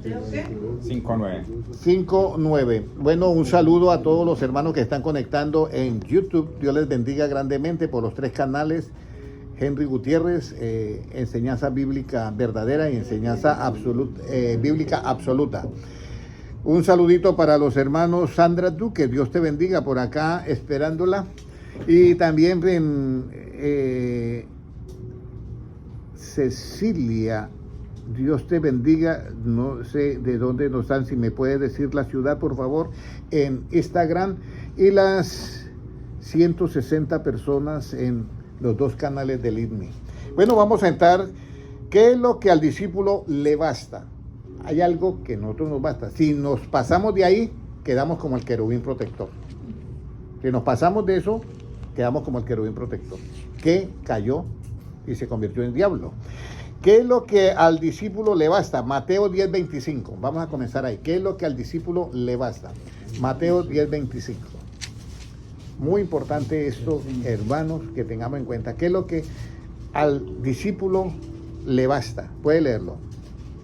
5-9. 5-9. Bueno, un saludo a todos los hermanos que están conectando en YouTube. Dios les bendiga grandemente por los 3 canales. Henry Gutiérrez, enseñanza bíblica verdadera y enseñanza bíblica absoluta. Un saludito para los hermanos Sandra Duque, Dios te bendiga por acá esperándola. Y también Cecilia, Dios te bendiga, no sé de dónde nos están, si me puede decir la ciudad por favor, en Instagram, y las 160 personas en los 2 canales del IDMI. Bueno, vamos a entrar, ¿qué es lo que al discípulo le basta? Hay algo que a nosotros nos basta. Si nos pasamos de ahí, quedamos como el querubín protector. Si nos pasamos de eso, quedamos como el querubín protector, que cayó y se convirtió en diablo. ¿Qué es lo que al discípulo le basta? Mateo 10:25. Vamos a comenzar ahí. ¿Qué es lo que al discípulo le basta? Mateo 10:25. Muy importante esto, hermanos, que tengamos en cuenta. ¿Qué es lo que al discípulo le basta? Puede leerlo.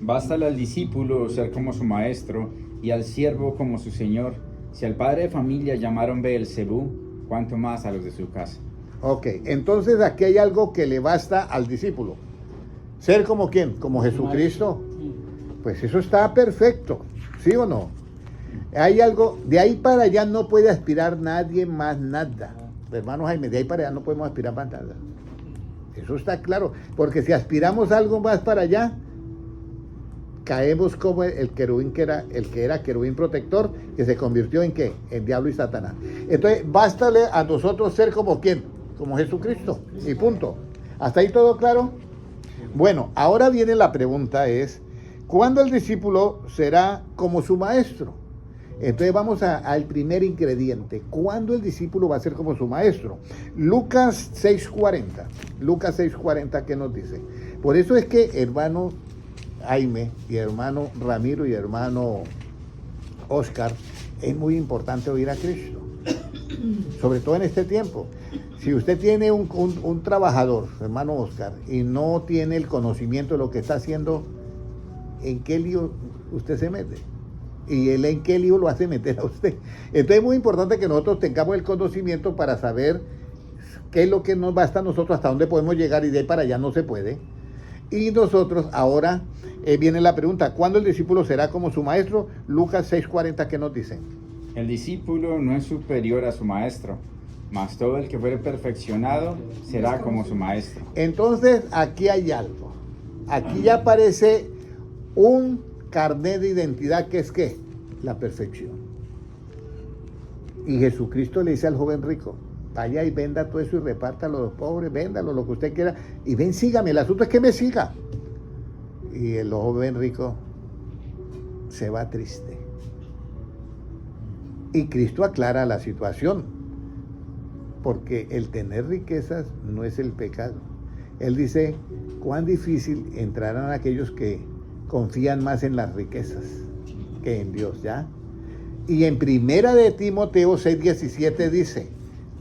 Bástale al discípulo ser como su maestro y al siervo como su señor. Si al padre de familia llamaron Beelzebú, cuánto más a los de su casa. Ok, entonces aquí hay algo que le basta al discípulo. ¿Ser como quién? ¿Como Jesucristo? Pues eso está perfecto, ¿sí o no? Hay algo, de ahí para allá no puede aspirar nadie más nada. Hermano Jaime, de ahí para allá no podemos aspirar más nada. Eso está claro, porque si aspiramos algo más para allá, caemos como el querubín el que era querubín protector, que se convirtió en ¿qué? En diablo y Satanás. Entonces, bástale a nosotros ser como ¿quién? Como Jesucristo, y punto. ¿Hasta ahí todo claro? Bueno, ahora viene la pregunta es, ¿cuándo el discípulo será como su maestro? Entonces vamos al primer ingrediente. ¿Cuándo el discípulo va a ser como su maestro? Lucas 6:40. Lucas 6:40, ¿qué nos dice? Por eso es que hermano Jaime y hermano Ramiro y hermano Oscar, es muy importante oír a Cristo. Sobre todo en este tiempo. Si usted tiene un trabajador, hermano Oscar, y no tiene el conocimiento de lo que está haciendo, ¿en qué lío usted se mete? Y él en qué lío lo hace meter a usted. Entonces es muy importante que nosotros tengamos el conocimiento para saber qué es lo que nos basta a nosotros, hasta dónde podemos llegar, y de ahí para allá no se puede. Y nosotros ahora viene la pregunta, ¿cuándo el discípulo será como su maestro? Lucas 6:40, ¿qué nos dice? El discípulo no es superior a su maestro, mas todo el que fuere perfeccionado será como su maestro. Entonces aquí hay algo. Aquí ya aparece un carnet de identidad que es ¿qué? La perfección. Y Jesucristo le dice al joven rico, vaya y venda todo eso y repártalo a los pobres, véndalo, lo que usted quiera, y ven, sígame, el asunto es que me siga. Y el joven rico se va triste. Y Cristo aclara la situación, porque el tener riquezas no es el pecado. Él dice, cuán difícil entrarán aquellos que confían más en las riquezas que en Dios, ¿ya? Y en primera de Timoteo 6:17 dice,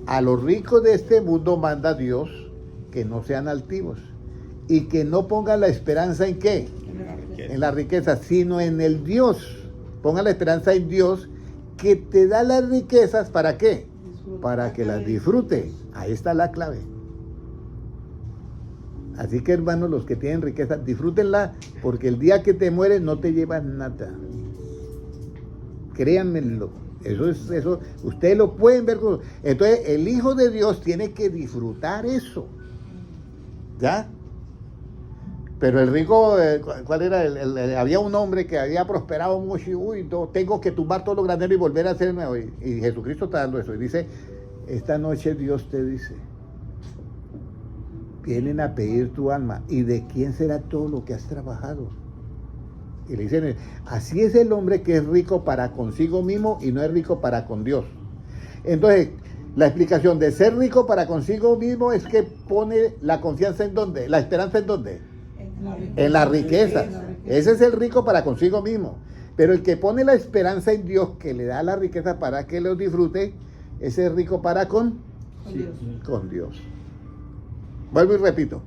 a los ricos de este mundo manda Dios que no sean altivos y que no pongan la esperanza en ¿qué? En la riqueza, sino en el Dios. Pongan la esperanza en Dios que te da las riquezas, ¿para qué? Para que las disfrute. Ahí está la clave. Así que hermanos, los que tienen riqueza, disfrútenla, porque el día que te mueres no te llevas nada. Créanmelo. Eso, ustedes lo pueden ver. Entonces, el Hijo de Dios tiene que disfrutar eso. ¿Ya? Pero el rico, ¿cuál era? Había un hombre que había prosperado mucho y, uy, no, tengo que tumbar todo lo grandero y volver a hacer nuevo. Y Jesucristo está dando eso. Y dice, esta noche Dios te dice, vienen a pedir tu alma. ¿Y de quién será todo lo que has trabajado? Y le dicen, así es el hombre que es rico para consigo mismo y no es rico para con Dios. Entonces, la explicación de ser rico para consigo mismo es que pone la confianza en ¿dónde? ¿La esperanza en dónde? En la riqueza. Ese es el rico para consigo mismo. Pero el que pone la esperanza en Dios, que le da la riqueza para que lo disfrute, ese es rico para con Dios. Vuelvo y repito.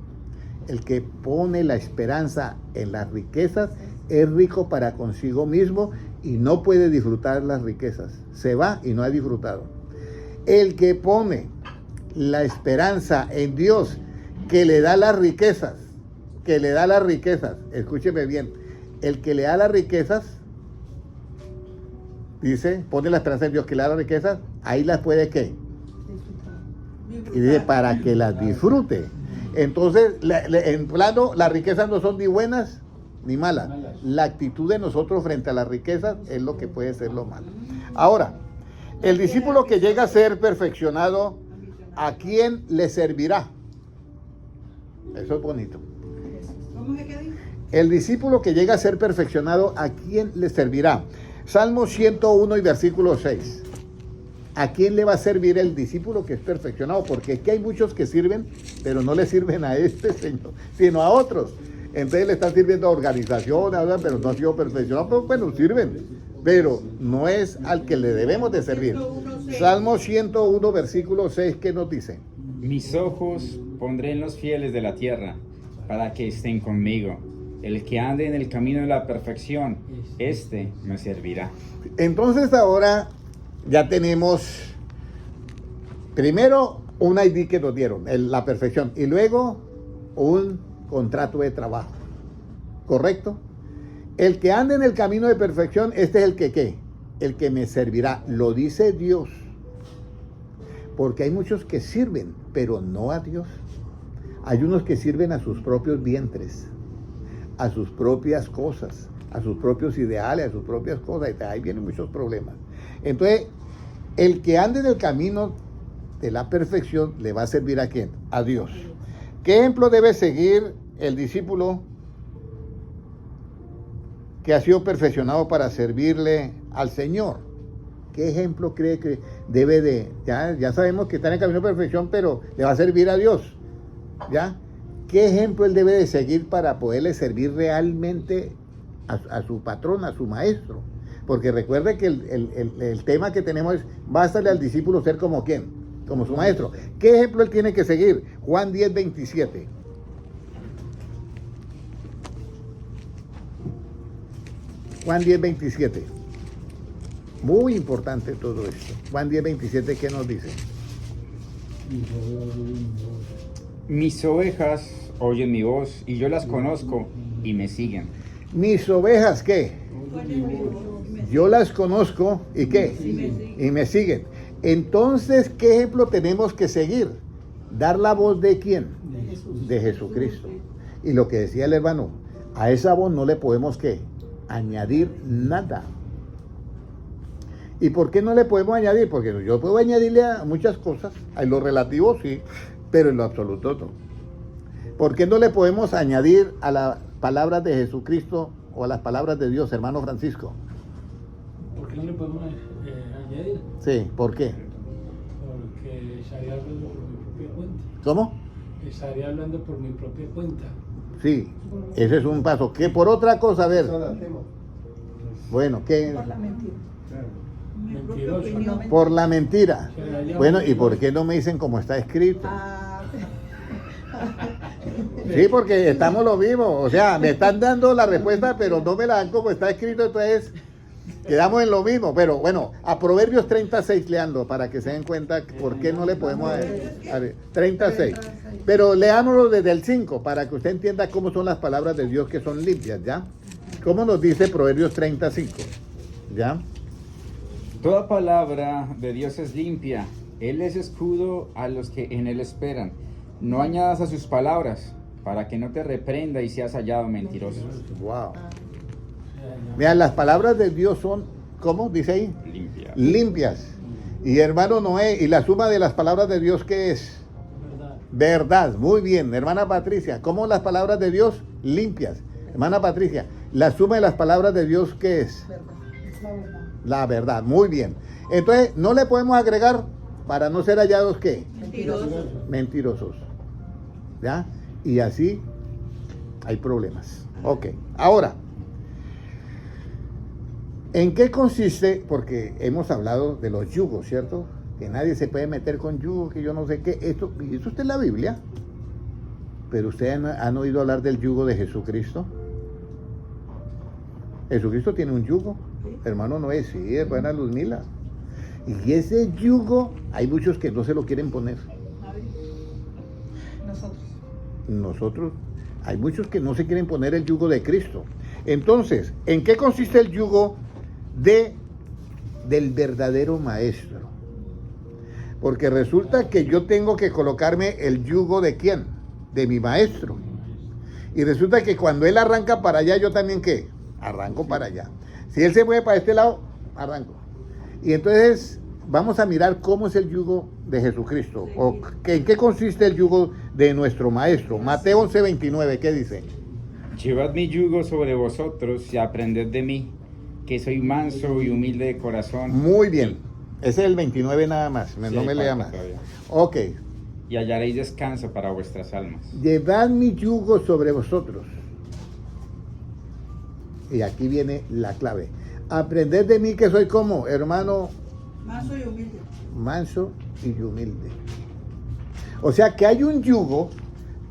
El que pone la esperanza en las riquezas es rico para consigo mismo y no puede disfrutar las riquezas. Se va y no ha disfrutado. El que pone la esperanza en Dios, que le da las riquezas, escúcheme bien, el que le da las riquezas, dice, pone la esperanza en Dios que le da las riquezas, ahí las puede, ¿qué? Y dice, para que las disfrute. Entonces, en plano, las riquezas no son ni buenas ni malas. La actitud de nosotros frente a las riquezas es lo que puede ser lo malo. Ahora, el discípulo que llega a ser perfeccionado, ¿a quién le servirá? Eso es bonito. El discípulo que llega a ser perfeccionado, ¿a quién le servirá? Salmo 101 y versículo 6. ¿A quién le va a servir el discípulo que es perfeccionado? Porque aquí hay muchos que sirven, pero no le sirven a este Señor, sino a otros. Entonces le están sirviendo a organizaciones, pero no han sido perfeccionados. Pero bueno, sirven, pero no es al que le debemos de servir. Salmo 101, versículo 6, ¿qué nos dice? Mis ojos pondré en los fieles de la tierra, para que estén conmigo. El que ande en el camino de la perfección, este me servirá. Entonces ahora ya tenemos primero un ID que nos dieron, la perfección, y luego un contrato de trabajo. ¿Correcto? El que ande en el camino de perfección, este es el que ¿qué? El que me servirá. Lo dice Dios. Porque hay muchos que sirven, pero no a Dios. Hay unos que sirven a sus propios vientres, a sus propias cosas, a sus propios ideales, a sus propias cosas, y ahí vienen muchos problemas. Entonces, el que ande en el camino de la perfección le va a servir ¿a quién? A Dios. ¿Qué ejemplo debe seguir el discípulo que ha sido perfeccionado para servirle al Señor? ¿Qué ejemplo cree que debe de? Ya sabemos que está en el camino de perfección, pero le va a servir a Dios. ¿Ya? ¿Qué ejemplo él debe de seguir para poderle servir realmente a su patrón, a su maestro? Porque recuerde que el tema que tenemos es, bástale al discípulo ser como ¿quién? Como su maestro. ¿Qué ejemplo él tiene que seguir? Juan 10, 27. Juan 10, 27. Muy importante todo esto. Juan 10, 27, ¿qué nos dice? Mis ovejas oyen mi voz y yo las conozco y me siguen. Mis ovejas, ¿qué? Yo las conozco y ¿qué? Y me siguen. Entonces, ¿qué ejemplo tenemos que seguir? Dar la voz de ¿quién? De Jesucristo. Y lo que decía el hermano, a esa voz no le podemos ¿qué? Añadir nada. ¿Y por qué no le podemos añadir? Porque yo puedo añadirle a muchas cosas, en lo relativo sí, pero en lo absoluto no. ¿Por qué no le podemos añadir a las palabras de Jesucristo o a las palabras de Dios, hermano Francisco? ¿Por qué no le podemos añadir? Sí, ¿por qué? Porque estaría hablando por mi propia cuenta. ¿Cómo? Estaría hablando por mi propia cuenta. Sí, ese es un paso. ¿Qué por otra cosa? A ver. Bueno, ¿qué? Por la mentira. Mentiroso. Por la mentira. Bueno, ¿y por qué no me dicen como está escrito? Sí, porque estamos lo mismo. O sea, me están dando la respuesta, pero no me la dan como está escrito, entonces quedamos en lo mismo. Pero bueno, a Proverbios 36 leando para que se den cuenta por qué no le podemos... A ver, 36. Pero leámoslo desde el 5 para que usted entienda cómo son las palabras de Dios que son limpias, ¿ya? ¿Cómo nos dice Proverbios 35? ¿Ya? Toda palabra de Dios es limpia. Él es escudo a los que en él esperan. No añadas a sus palabras, para que no te reprenda y seas hallado mentiroso. Wow. Vean, las palabras de Dios son, ¿cómo dice ahí? Limpia. Limpias. Y hermano Noé, ¿y la suma de las palabras de Dios qué es? Verdad. Muy bien. Hermana Patricia, ¿cómo las palabras de Dios? Limpias. Hermana Patricia, ¿la suma de las palabras de Dios qué es? La verdad. Muy bien. Entonces, no le podemos agregar para no ser hallados ¿qué? Mentirosos. ¿Ya? Y así hay problemas. Ok. Ahora, ¿en qué consiste? Porque hemos hablado de los yugos, ¿cierto? Que nadie se puede meter con yugo, que yo no sé qué. Esto está en la Biblia. Pero ustedes han oído hablar del yugo de Jesucristo. Jesucristo tiene un yugo, hermano Noé, sí, hermana Luzmila. Y ese yugo, hay muchos que no se lo quieren poner. Nosotros, hay muchos que no se quieren poner el yugo de Cristo. Entonces, ¿en qué consiste el yugo del verdadero maestro? Porque resulta que yo tengo que colocarme el yugo de ¿quién? De mi maestro. Y resulta que cuando él arranca para allá, yo también ¿qué? Arranco para allá. Si él se mueve para este lado, arranco. Y entonces vamos a mirar cómo es el yugo de Jesucristo. O en qué consiste el yugo de nuestro maestro. Mateo 11:29, ¿qué dice? Llevad mi yugo sobre vosotros y aprended de mí, que soy manso y humilde de corazón. Muy bien. Ese es el 29 nada más. Sí, No me lea falta más. todavía. Ok. Y hallaréis descanso para vuestras almas. Llevad mi yugo sobre vosotros. Y aquí viene la clave. Aprended de mí que soy como, hermano, Manso y humilde. manso y humilde. O sea que hay un yugo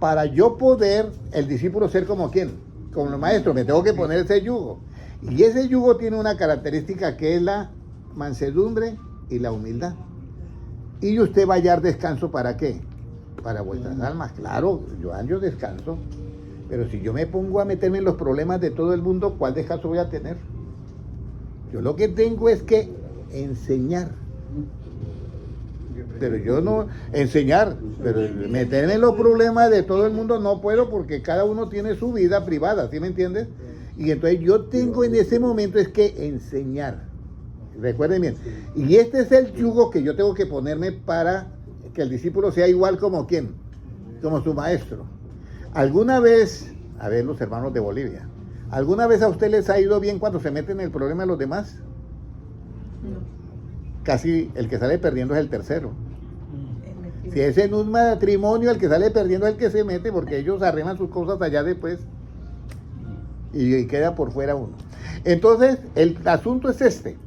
para yo poder, el discípulo, ser como quién, como el maestro, me tengo que poner ese yugo. Y ese yugo tiene una característica que es la mansedumbre y la humildad. Y usted va a hallar descanso ¿para qué? Para vuestras almas. Claro, yo descanso. Pero si yo me pongo a meterme en los problemas de todo el mundo, ¿cuál descanso voy a tener? Yo lo que tengo es que enseñar. Pero yo no enseñar, pero meterme en los problemas de todo el mundo no puedo porque cada uno tiene su vida privada, ¿sí me entiendes? Y entonces yo tengo en ese momento es que enseñar. Recuerden bien. Y este es el yugo que yo tengo que ponerme para que el discípulo sea igual como quién, como su maestro. ¿Alguna vez, a ver los hermanos de Bolivia, alguna vez a usted les ha ido bien cuando se meten en el problema de los demás? Casi el que sale perdiendo es el tercero. Si es en un matrimonio, el que sale perdiendo es el que se mete porque ellos arreglan sus cosas allá después y queda por fuera uno. Entonces, el asunto es este.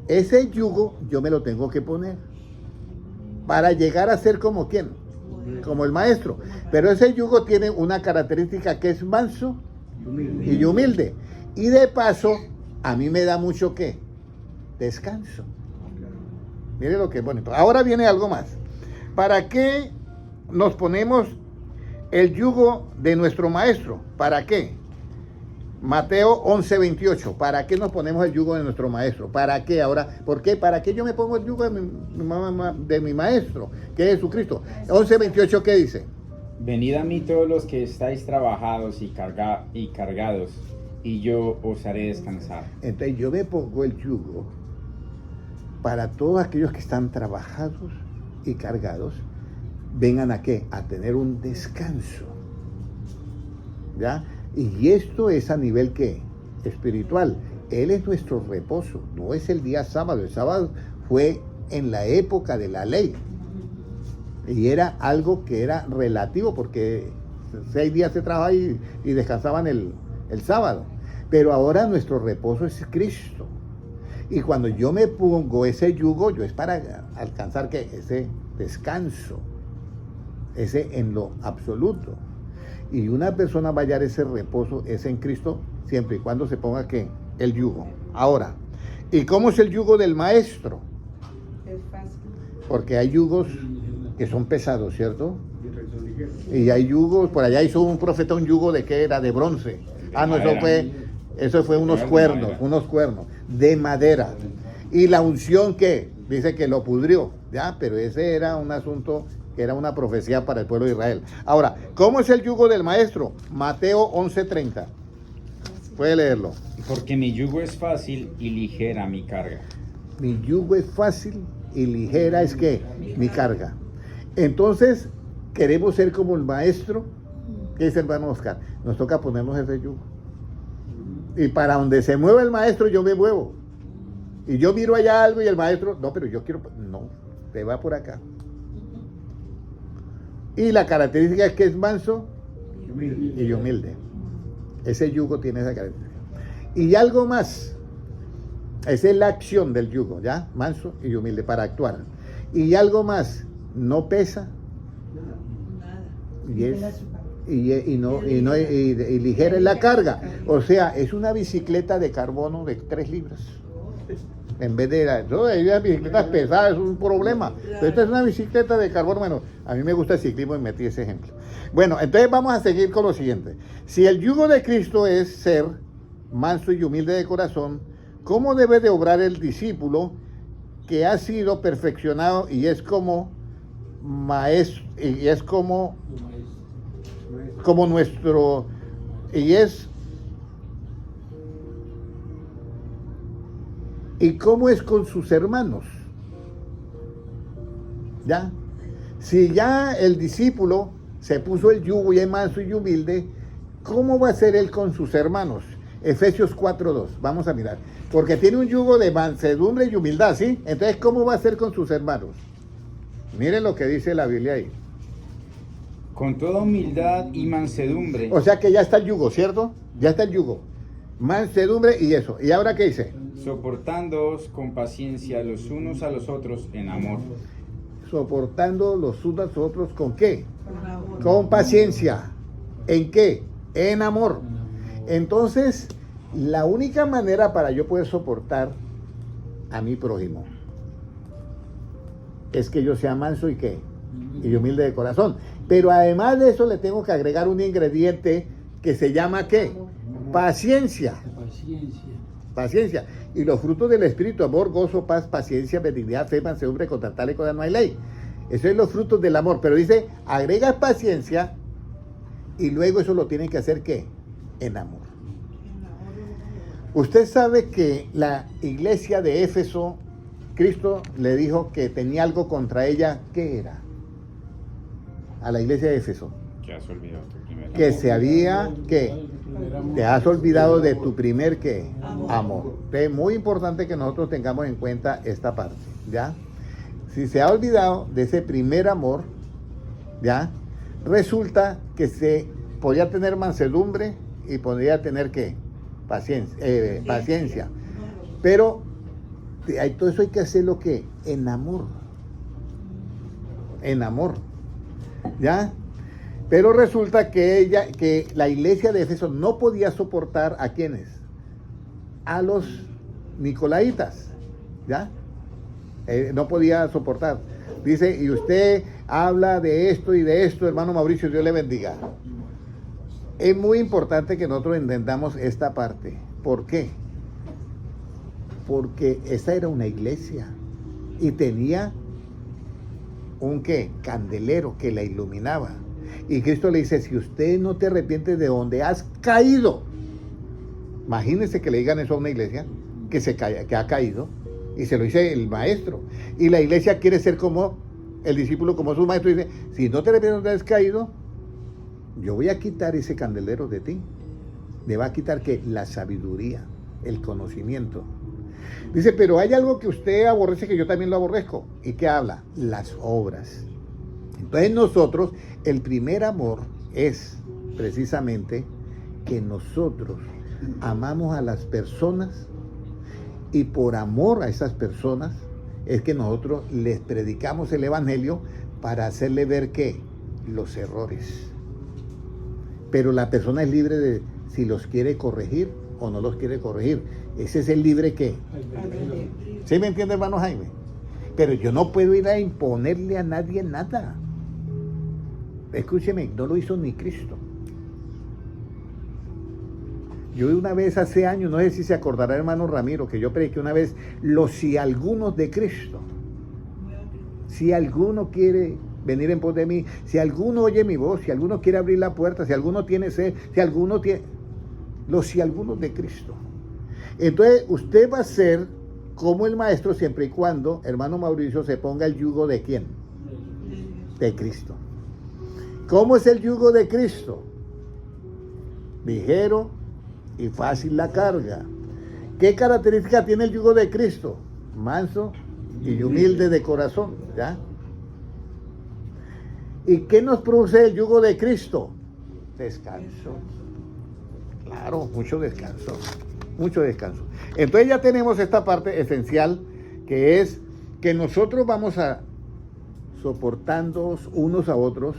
Ese yugo yo me lo tengo que poner para llegar a ser como quién, como el maestro. Pero ese yugo tiene una característica que es manso y humilde. Y de paso, a mí me da mucho ¿qué? Descanso. Mire lo que es bonito. Ahora viene algo más. ¿Para qué nos ponemos el yugo de nuestro maestro? ¿Para qué? Mateo 11:28. ¿Para qué nos ponemos el yugo de nuestro maestro? ¿Para qué ahora? ¿Por qué? ¿Para qué yo me pongo el yugo de mi maestro, que es Jesucristo? 11:28, ¿qué dice? Venid a mí todos los que estáis trabajados y cargados, y yo os haré descansar. Entonces yo me pongo el yugo para todos aquellos que están trabajados y cargados, vengan a qué? A tener un descanso. ¿Ya? Y esto es a nivel ¿qué? Espiritual. Él es nuestro reposo, no es el día sábado. El sábado fue en la época de la ley. Y era algo que era relativo porque 6 días se trabajaba y descansaban el sábado. Pero ahora nuestro reposo es Cristo. Y cuando yo me pongo ese yugo, yo es para alcanzar ¿qué? Ese descanso, ese en lo absoluto. Y una persona va a hallar ese reposo, ese en Cristo, siempre y cuando se ponga ¿qué? El yugo. Ahora, ¿y cómo es el yugo del maestro? Es fácil. Porque hay yugos que son pesados, ¿cierto? Y hay yugos, por allá hizo un profeta un yugo de ¿qué era? De bronce. Ah, no, eso fue unos cuernos de madera. Y la unción ¿qué? Dice que lo pudrió, ¿ya? Pero ese era un asunto que era una profecía para el pueblo de Israel. Ahora, ¿cómo es el yugo del maestro? Mateo 11:30. Puede leerlo. Porque mi yugo es fácil y ligera mi carga. Mi yugo es fácil y ligera es ¿qué? Mi carga. Entonces, queremos ser como el maestro. ¿Qué dice el hermano Oscar? Nos toca ponernos ese yugo. Y para donde se mueve el maestro, yo me muevo. Y yo miro allá algo y el maestro, no, pero yo quiero, no, te va por acá. Y la característica es que es manso y humilde. Ese yugo tiene esa característica. Y algo más, esa es la acción del yugo, ¿ya? Manso y humilde para actuar. Y algo más, no pesa Nada. y ligera es la carga. O sea, es una bicicleta de carbono de 3 libras. En vez de las bicicletas pesadas, es un problema. Pero esta es una bicicleta de carbono. Bueno, a mí me gusta el ciclismo y metí ese ejemplo. Bueno, entonces vamos a seguir con lo siguiente. Si el yugo de Cristo es ser manso y humilde de corazón, ¿cómo debe de obrar el discípulo que ha sido perfeccionado y es como maestro, y es como nuestro, y cómo es con sus hermanos? ¿Ya? Si ya el discípulo se puso el yugo y es manso y humilde, ¿cómo va a ser él con sus hermanos? Efesios 4:2, vamos a mirar. Porque tiene un yugo de mansedumbre y humildad, ¿sí? Entonces, ¿cómo va a ser con sus hermanos? Miren lo que dice la Biblia ahí. Con toda humildad y mansedumbre. O sea que ya está el yugo, ¿cierto? Ya está el yugo. Mansedumbre y eso. ¿Y ahora qué dice? Soportándoos con paciencia los unos a los otros en amor. Soportando los unos a los otros, ¿con qué? Con amor. Con paciencia. ¿En qué? En amor. Entonces, la única manera para yo poder soportar a mi prójimo es que yo sea manso y qué, y humilde de corazón. Pero además de eso le tengo que agregar un ingrediente que se llama ¿qué? Paciencia. Paciencia. Y los frutos del Espíritu: amor, gozo, paz, paciencia, benignidad, fe, mansedumbre, contra tales cosas no hay ley. Esos son los frutos del amor. Pero dice, agrega paciencia y luego eso lo tienen que hacer ¿qué? En amor. Usted sabe que la iglesia de Éfeso, Cristo le dijo que tenía algo contra ella. ¿Qué era? A la iglesia de Éfeso. Que has olvidado tu primer Que amor. se había, ¿qué? Te has olvidado de tu primer, ¿qué? Amor. Es muy importante que nosotros tengamos en cuenta esta parte, ¿ya? Si se ha olvidado de ese primer amor, ¿ya? Resulta que se podía tener mansedumbre y podría tener, ¿qué? Paciencia. Pero todo eso hay que hacerlo ¿qué? En amor. En amor. ¿Ya? Pero resulta que la iglesia de Éfeso no podía soportar ¿a quiénes? A los nicolaitas. ¿Ya? No podía soportar. Dice, y usted habla de esto y de esto, hermano Mauricio, Dios le bendiga. Es muy importante que nosotros entendamos esta parte. ¿Por qué? Porque esa era una iglesia y tenía un ¿qué? Candelero que la iluminaba. Y Cristo le dice, si usted no te arrepientes de donde has caído, imagínense que le digan eso a una iglesia que ha caído, y se lo dice el maestro. Y la iglesia quiere ser como el discípulo, como su maestro, y dice, si no te arrepientes de donde has caído, yo voy a quitar ese candelero de ti. Me va a quitar ¿qué? La sabiduría, el conocimiento. Dice, pero hay algo que usted aborrece que yo también lo aborrezco. ¿Y qué habla? Las obras. Entonces nosotros, el primer amor es precisamente que nosotros amamos a las personas y por amor a esas personas es que nosotros les predicamos el evangelio para hacerle ver ¿qué? Los errores. Pero la persona es libre de si los quiere corregir o no los quiere corregir. Ese es el libre ¿qué? ¿Sí me entiende, hermano Jaime? Pero yo no puedo ir a imponerle a nadie nada. Escúcheme, no lo hizo ni Cristo. Yo una vez hace años, no sé si se acordará, hermano Ramiro, que yo prediqué una vez los si algunos de Cristo. Si alguno quiere venir en pos de mí, si alguno oye mi voz, si alguno quiere abrir la puerta, si alguno tiene sed, si alguno tiene... Los si algunos de Cristo. Entonces, usted va a ser como el maestro siempre y cuando, hermano Mauricio, se ponga el yugo ¿de quién? De Cristo. ¿Cómo es el yugo de Cristo? Ligero y fácil la carga. ¿Qué característica tiene el yugo de Cristo? Manso y humilde de corazón, ¿ya? ¿Y qué nos produce el yugo de Cristo? Descanso. Claro, mucho descanso. Mucho descanso. Entonces ya tenemos esta parte esencial, que es que nosotros vamos a soportándonos unos a otros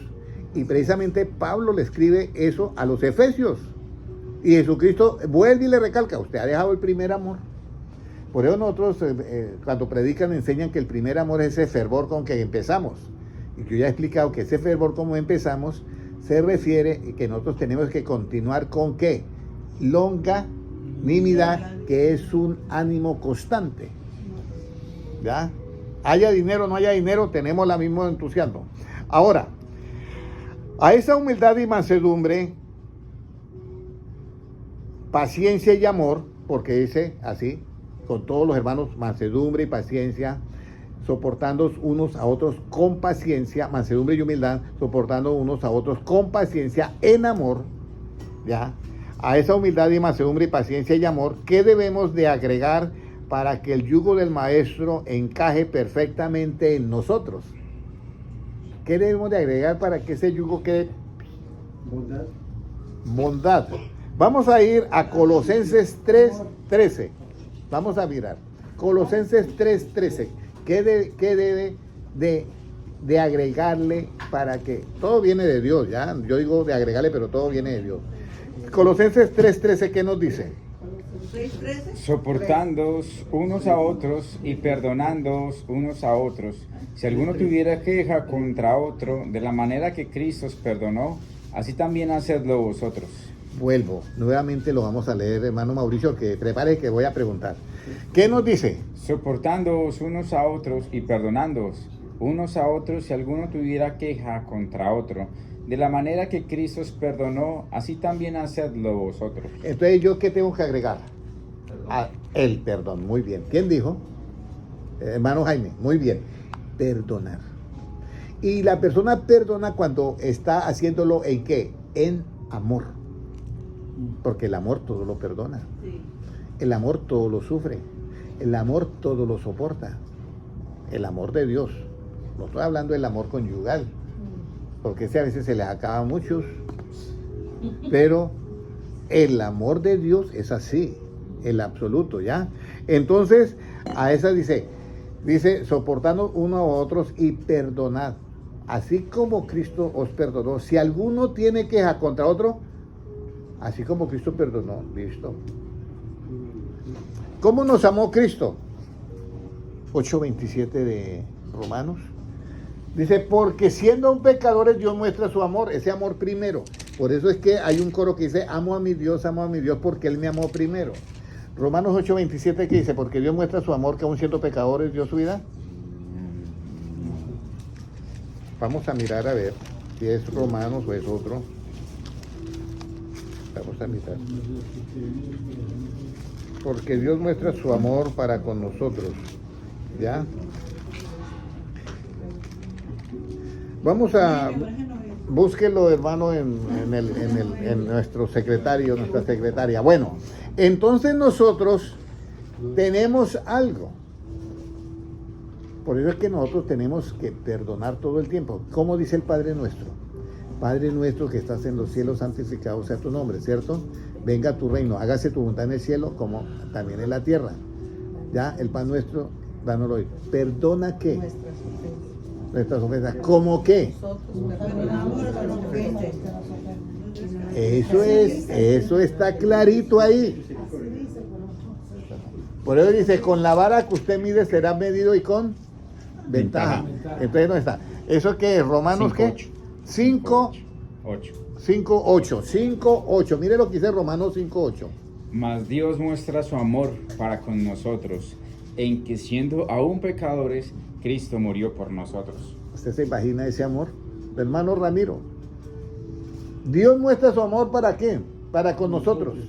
Y precisamente Pablo le escribe eso a los efesios. Y Jesucristo vuelve y le recalca, usted ha dejado el primer amor. Por eso nosotros cuando predican enseñan que el primer amor es ese fervor con que empezamos. Y yo ya he explicado que ese fervor como empezamos se refiere que nosotros tenemos que continuar con ¿qué? Longanimidad, que es un ánimo constante. ¿Ya? Haya dinero o no haya dinero, tenemos el mismo entusiasmo. Ahora, a esa humildad y mansedumbre, paciencia y amor, porque dice así, con todos los hermanos, mansedumbre y paciencia, soportando unos a otros con paciencia, mansedumbre y humildad, soportando unos a otros con paciencia en amor, ¿ya? A esa humildad y mansedumbre y paciencia y amor, ¿qué debemos de agregar para que el yugo del maestro encaje perfectamente en nosotros? ¿Qué debemos de agregar para que ese yugo quede? Bondad. Bondad. Vamos a ir a Colosenses 3:13. Vamos a mirar. Colosenses 3:13. ¿Qué debe de agregarle para que todo viene de Dios? Ya, yo digo de agregarle, pero todo viene de Dios. Colosenses 3:13, ¿qué nos dice? 6:13. Soportándoos unos a otros y perdonándoos unos a otros. Si alguno tuviera queja contra otro, de la manera que Cristo os perdonó, así también hacedlo vosotros. Vuelvo, nuevamente lo vamos a leer, hermano Mauricio, que prepare que voy a preguntar. ¿Qué nos dice? Soportándoos unos a otros y perdonándoos unos a otros si alguno tuviera queja contra otro. De la manera que Cristo os perdonó, así también hacedlo vosotros. Entonces, ¿yo qué tengo que agregar? El perdón, muy bien. ¿Quién dijo? Hermano Jaime, muy bien. Perdonar. Y la persona perdona cuando está haciéndolo ¿en qué? En amor. Porque el amor todo lo perdona. Sí. El amor todo lo sufre. El amor todo lo soporta. El amor de Dios. No estoy hablando del amor conyugal. Porque ese a veces se les acaba a muchos. Pero el amor de Dios es así. El absoluto, ¿ya? Entonces, a esa dice, soportando unos a otros y perdonad. Así como Cristo os perdonó. Si alguno tiene queja contra otro, así como Cristo perdonó, listo. ¿Cómo nos amó Cristo? 8:27 de Romanos. Dice, porque siendo aún pecadores Dios muestra su amor, ese amor primero. Por eso es que hay un coro que dice, amo a mi Dios porque Él me amó primero. Romanos 8:27 que dice, porque Dios muestra su amor que aún siendo pecadores dio su vida. Vamos a mirar a ver si es Romanos o es otro. Vamos a mirar. Porque Dios muestra su amor para con nosotros. ¿Ya? Vamos a... Búsquelo, hermano, en nuestro secretario, nuestra secretaria. Bueno, entonces nosotros tenemos algo. Por eso es que nosotros tenemos que perdonar todo el tiempo. ¿Cómo dice el Padre Nuestro? Padre nuestro que estás en los cielos, santificado sea tu nombre, ¿cierto? Venga tu reino, hágase tu voluntad en el cielo como también en la tierra. Ya, el pan nuestro, dánoslo hoy. ¿Perdona qué? Nuestras ofensas. ¿Cómo qué? Eso está clarito ahí. Por eso dice, con la vara que usted mide será medido y con ventaja. Entonces, ¿dónde está? ¿Eso qué es? ¿Romanos qué? 5:8. Mire lo que dice Romanos 5:8. Mas Dios muestra su amor para con nosotros, en que siendo aún pecadores, Cristo murió por nosotros. ¿Usted se imagina ese amor? Hermano Ramiro. Dios muestra su amor ¿para qué? Para con nosotros.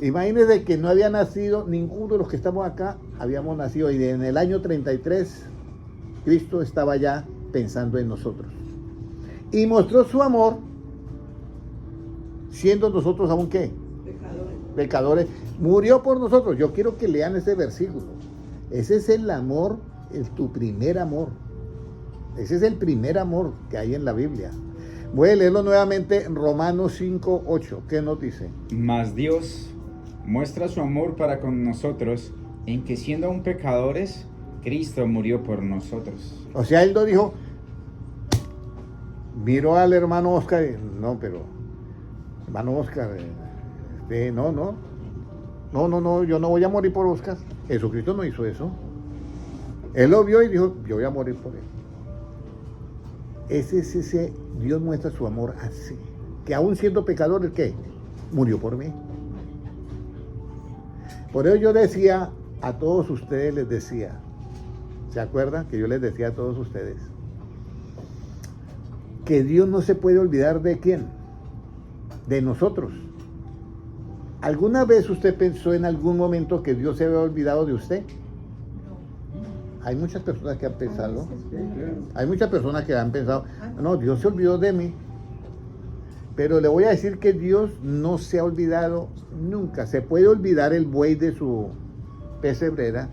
Imagínense que no había nacido, ninguno de los que estamos acá habíamos nacido, y en el año 33 Cristo estaba ya pensando en nosotros. Y mostró su amor siendo nosotros aún ¿qué? Pecadores. Murió por nosotros. Yo quiero que lean ese versículo. Ese es el amor, tu primer amor. Ese es el primer amor que hay en la Biblia. Voy a leerlo nuevamente en Romanos 5:8. ¿Qué nos dice? Mas Dios muestra su amor para con nosotros, en que siendo aún pecadores, Cristo murió por nosotros. O sea, Él no dijo, Miro al hermano Oscar y, no, pero, hermano Oscar, no, yo no voy a morir por Oscar. Jesucristo no hizo eso. Él lo vio y dijo, yo voy a morir por él. Ese, Dios muestra su amor así, que aún siendo pecador, ¿el qué? Murió por mí. Por eso yo decía, a todos ustedes les decía, ¿se acuerdan que yo les decía a todos ustedes? Que Dios no se puede olvidar de quién, de nosotros. ¿Alguna vez usted pensó en algún momento que Dios se había olvidado de usted? Hay muchas personas que han pensado, no, Dios se olvidó de mí. Pero le voy a decir que Dios no se ha olvidado nunca. Se puede olvidar el buey de su pesebrera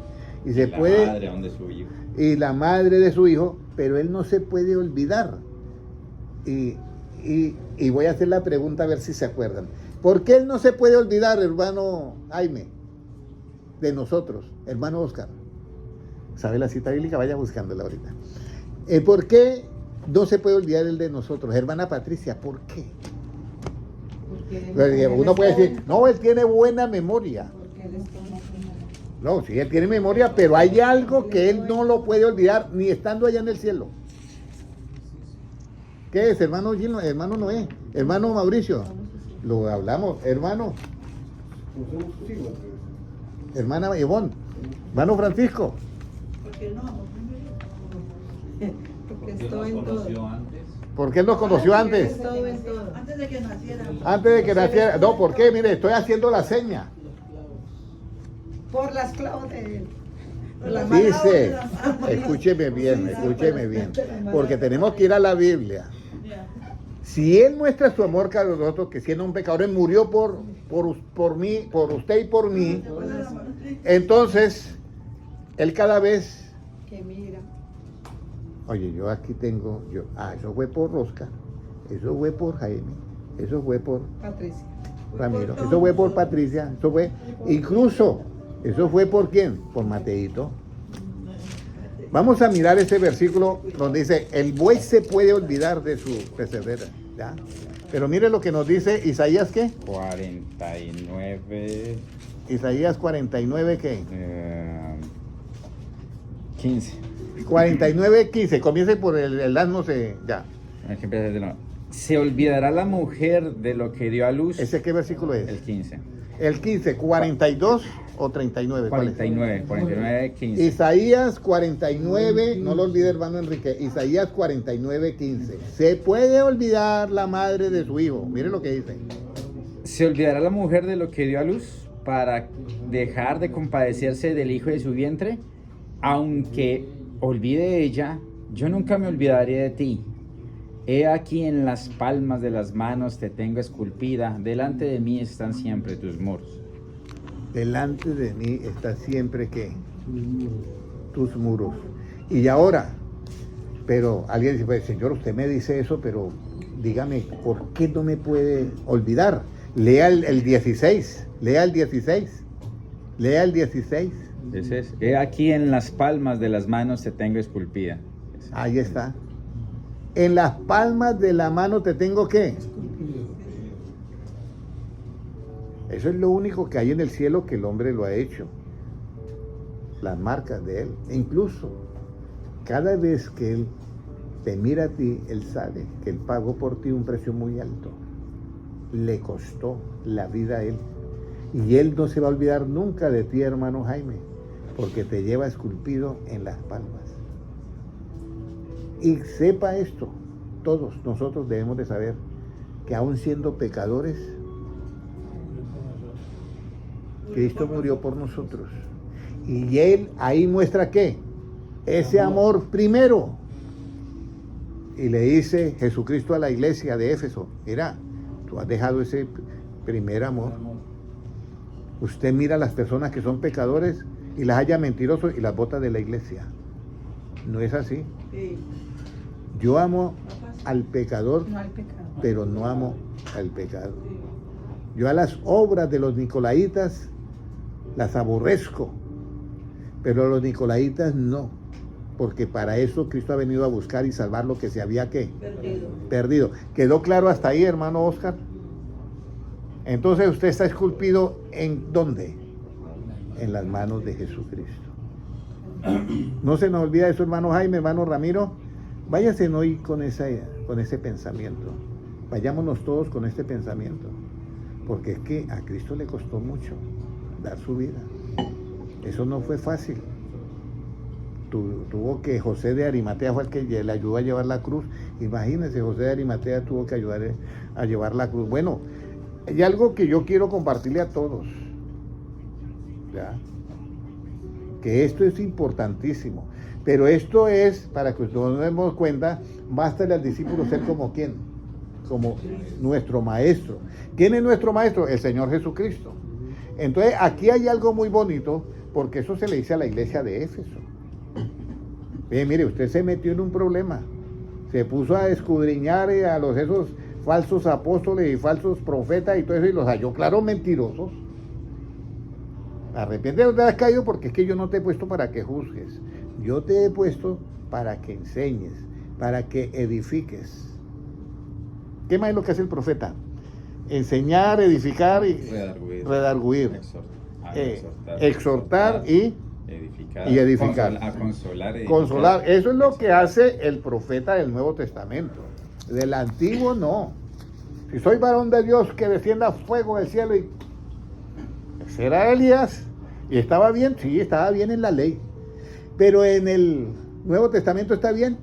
y se puede, madre de su hijo. Y la madre de su hijo, pero Él no se puede olvidar. Y voy a hacer la pregunta a ver si se acuerdan. ¿Por qué Él no se puede olvidar, hermano Jaime, de nosotros, hermano Oscar? ¿Sabe la cita bíblica? Vaya buscándola ahorita. ¿Por qué no se puede olvidar el de nosotros? Hermana Patricia, ¿por qué? Uno puede decir, no, Él tiene buena memoria. No, sí, Él tiene memoria, pero hay algo que Él no lo puede olvidar, ni estando allá en el cielo. ¿Qué es, hermano Gino, hermano Noé, hermano Mauricio? Lo hablamos, hermano. Hermana Ivonne, hermano Francisco. Porque no, porque estoy en todo. ¿Por qué Él nos conoció antes? Estoy en todo. Antes de que naciera. Antes de que naciera. No, ¿por qué? Mire, estoy haciendo la seña. Por las clavos de él. Dice, escúcheme bien, porque tenemos que ir a la Biblia. Si Él muestra su amor a nosotros, que siendo un pecador, Él murió por mí, por usted y por mí, entonces, Él cada vez, Que mira. oye, yo aquí tengo, eso fue por Rosca, eso fue por Jaime, eso fue por Patricia. Ramiro, eso fue por Patricia, eso fue, incluso, eso fue por quién, por Mateito. Vamos a mirar ese versículo donde dice, el buey se puede olvidar de su pesebrera, ¿ya? Pero mire lo que nos dice Isaías, ¿qué? 49. Isaías 49, ¿qué? 15. 49, 15, comience por el asno, ya. Hay que empezar de nuevo. Se olvidará la mujer de lo que dio a luz. ¿Ese qué versículo es? El 15. El 15, 42 o 39. ¿Cuál es? 49, 15. Isaías 49, no lo olvide, hermano Enrique, Isaías 49, 15. Se puede olvidar la madre de su hijo. Mire lo que dice. Se olvidará la mujer de lo que dio a luz para dejar de compadecerse del hijo de su vientre, aunque olvide ella, yo nunca me olvidaré de ti. He aquí en las palmas de las manos te tengo esculpida, delante de mí están siempre tus muros. Delante de mí está siempre que tus muros. Y ahora, pero alguien dice, pues, Señor, usted me dice eso, pero dígame, ¿por qué no me puede olvidar? Lea el 16, lea el 16, lea el 16. Ese es. He aquí en las palmas de las manos te tengo esculpida. Ahí está. En las palmas de la mano te tengo ¿qué? Eso es lo único que hay en el cielo que el hombre lo ha hecho. Las marcas de Él. E incluso, cada vez que Él te mira a ti, Él sabe que Él pagó por ti un precio muy alto. Le costó la vida a Él. Y Él no se va a olvidar nunca de ti, hermano Jaime, porque te lleva esculpido en las palmas. Y sepa esto, todos nosotros debemos de saber que aún siendo pecadores, Cristo murió por nosotros. Y Él ahí muestra ¿qué? Ese amor primero. Y le dice Jesucristo a la iglesia de Éfeso, mira, tú has dejado ese primer amor. Usted mira a las personas que son pecadores y las halla mentirosos y las bota de la iglesia. No es así. Sí. Yo amo al pecador, No al pecado. pero no amo al pecado. Yo a las obras de los nicolaitas las aborrezco, pero los nicolaitas no. porque para eso Cristo ha venido a buscar y salvar lo que se había ¿qué? Perdido. Perdido. ¿Quedó claro hasta ahí, hermano Oscar? Entonces usted está esculpido ¿en dónde? En las manos de Jesucristo. No se nos olvida eso, hermano Jaime, hermano Ramiro. Váyanse hoy con ese pensamiento. Vayámonos todos con este pensamiento. Porque es que a Cristo le costó mucho dar su vida. Eso no fue fácil. Tuvo que, José de Arimatea fue el que le ayudó a llevar la cruz. Imagínense, José de Arimatea tuvo que ayudar a llevar la cruz. Bueno, hay algo que yo quiero compartirle a todos. ¿Ya? Que esto es importantísimo. Pero esto es, para que nos demos cuenta, basta al discípulo ser como ¿quién? Como nuestro maestro. ¿Quién es nuestro maestro? El Señor Jesucristo. Entonces, aquí hay algo muy bonito, porque eso se le dice a la iglesia de Éfeso. Mire, usted se metió en un problema. Se puso a escudriñar a esos falsos apóstoles y falsos profetas y todo eso, y los halló, claro, mentirosos. Arrepiéntete de haber caído, porque es que yo no te he puesto para que juzgues. Yo te he puesto para que enseñes, para que edifiques. ¿Qué más es lo que hace el profeta? Enseñar, edificar y redarguir. Exhortar y edificar. Consolar. Consolar. Eso es lo que hace el profeta del Nuevo Testamento. Del Antiguo no. Si soy varón de Dios, que descienda fuego del cielo. Y ese era Elías. Y estaba bien, sí, estaba bien en la ley. Pero en el Nuevo Testamento está bien.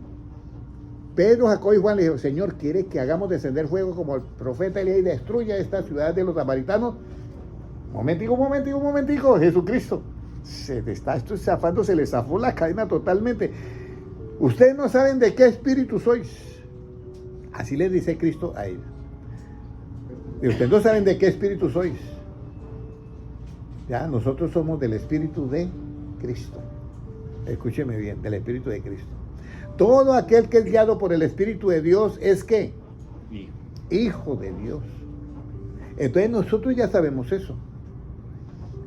Pedro, Jacob y Juan le dijeron: Señor, ¿quiere que hagamos descender fuego como el profeta Elías y destruya esta ciudad de los samaritanos? Momentico, Jesucristo. Esto zafando, se le zafó la cadena totalmente. Ustedes no saben de qué espíritu sois. Así les dice Cristo a ellos. Y ustedes no saben de qué espíritu sois. Ya, nosotros somos del espíritu de Cristo. Escúcheme bien, del espíritu de Cristo. Todo aquel que es guiado por el espíritu de Dios es ¿qué? Hijo de Dios. Entonces nosotros ya sabemos eso.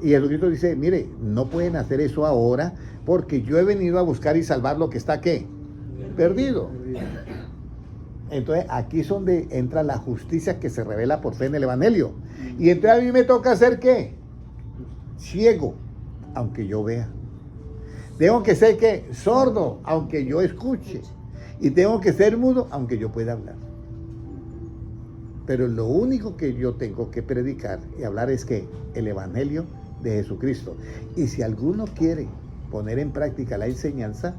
Y Jesucristo dice: mire, no pueden hacer eso ahora, porque yo he venido a buscar y salvar lo que está ¿qué? Perdido. Entonces aquí es donde entra la justicia que se revela por fe en el Evangelio. Y entonces a mí me toca hacer ¿qué? Ciego, aunque yo vea. Tengo que ser ¿qué? Sordo, aunque yo escuche. Y tengo que ser mudo, aunque yo pueda hablar. Pero lo único que yo tengo que predicar y hablar es que el Evangelio de Jesucristo. Y si alguno quiere poner en práctica la enseñanza,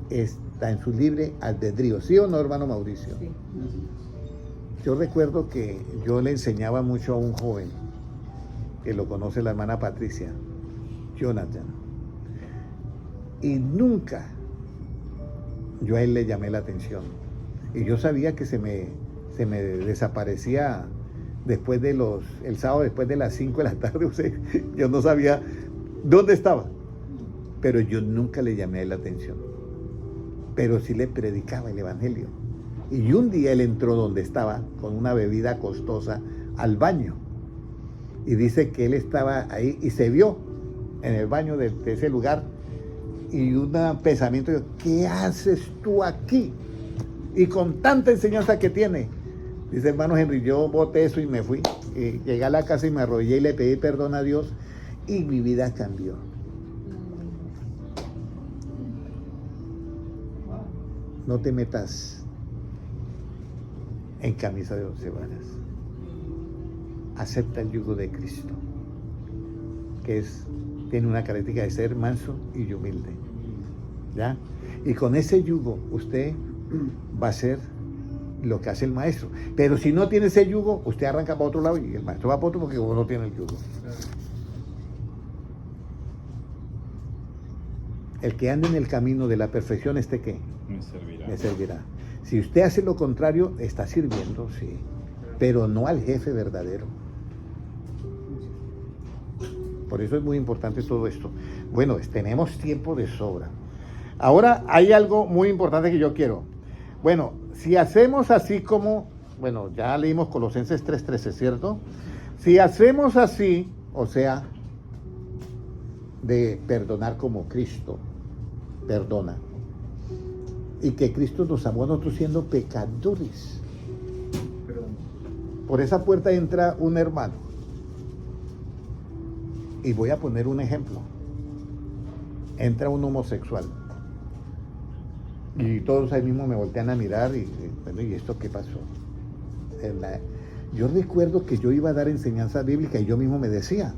está en su libre albedrío. ¿Sí o no, hermano Mauricio? Sí. Yo recuerdo que yo le enseñaba mucho a un joven, que lo conoce la hermana Patricia, Jonathan. Y nunca yo a él le llamé la atención. Y yo sabía que se me desaparecía después de el sábado, después de las 5 de la tarde. O sea, yo no sabía dónde estaba. Pero yo nunca le llamé a él la atención. Pero sí le predicaba el Evangelio. Y un día él entró donde estaba con una bebida costosa al baño. Y dice que él estaba ahí y se vio en el baño de ese lugar. Y un pensamiento: ¿qué haces tú aquí? Y con tanta enseñanza que tiene. Dice: hermano Henry, yo boté eso y me fui. Y llegué a la casa y me arrodillé y le pedí perdón a Dios. Y mi vida cambió. No te metas en camisa de 11 varas. Acepta el yugo de Cristo, que tiene una característica de ser manso y humilde. ¿Ya? Y con ese yugo usted va a hacer lo que hace el maestro. Pero si no tiene ese yugo, usted arranca para otro lado y el maestro va para otro, porque vos no tiene el yugo. El que ande en el camino de la perfección, ¿qué? Me servirá. Si usted hace lo contrario, está sirviendo, sí, pero no al jefe verdadero. Por eso es muy importante todo esto. Bueno, tenemos tiempo de sobra. Ahora hay algo muy importante que yo quiero. Bueno, si hacemos así como, bueno, ya leímos Colosenses 3:13, ¿cierto? Si hacemos así, o sea, de perdonar como Cristo perdona. Y que Cristo nos amó a nosotros siendo pecadores. Por esa puerta entra un hermano. Y voy a poner un ejemplo. Entra un homosexual. Y todos ahí mismo me voltean a mirar y bueno, ¿y esto qué pasó? Yo recuerdo que yo iba a dar enseñanza bíblica y yo mismo me decía,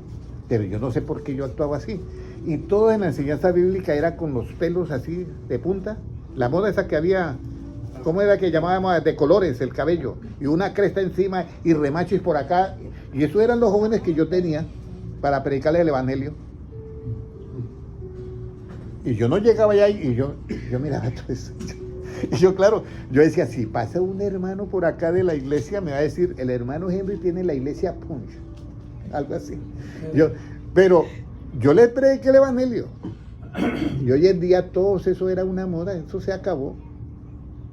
pero yo no sé por qué yo actuaba así. Y todo en la enseñanza bíblica era con los pelos así de punta. La moda esa que había, ¿cómo era que llamábamos? De colores el cabello. Y una cresta encima y remachis por acá. Y eso eran los jóvenes que yo tenía para predicarles el evangelio. Y yo no llegaba allá y yo miraba todo eso. Y yo, claro, yo decía, si pasa un hermano por acá de la iglesia, me va a decir, el hermano Henry tiene la iglesia Punch. Algo así. Pero yo le prediqué el evangelio. Y hoy en día todo eso era una moda, eso se acabó.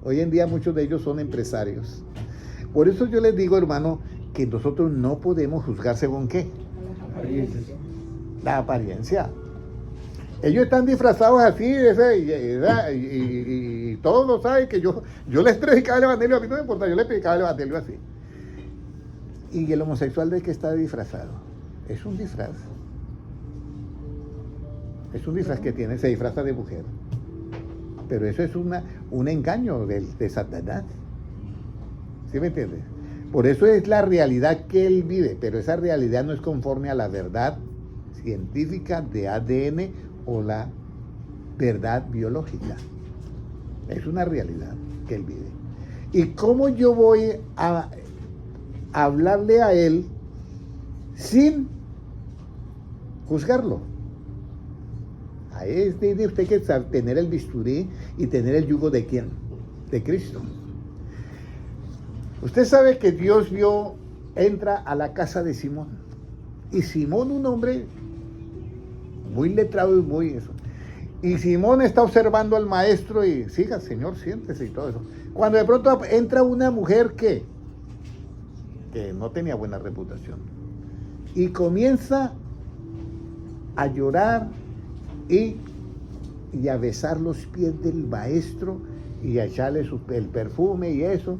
Hoy en día muchos de ellos son empresarios. Por eso yo les digo, hermano, que nosotros no podemos juzgar según qué. La apariencia. Ellos están disfrazados así, y todos lo saben que yo les predicaba el evangelio, a mí no me importa, yo les predicaba el evangelio así. ¿Y el homosexual de qué está disfrazado? Es un disfraz. Es un disfraz que tiene, se disfraza de mujer. Pero eso es un engaño de Satanás. ¿Sí me entiendes? Por eso es la realidad que él vive, pero esa realidad no es conforme a la verdad científica de ADN o la verdad biológica. Es una realidad que él vive. ¿Y cómo yo voy a hablarle a él sin juzgarlo? Ahí tiene usted que tener el bisturí y tener el yugo de ¿quién? De Cristo. Usted sabe que Dios entra a la casa de Simón. Y Simón, un hombre muy letrado y muy eso. Y Simón está observando al maestro y siga, Señor, siéntese y todo eso. Cuando de pronto entra una mujer que no tenía buena reputación. Y comienza a llorar y a besar los pies del maestro y a echarle el perfume y eso.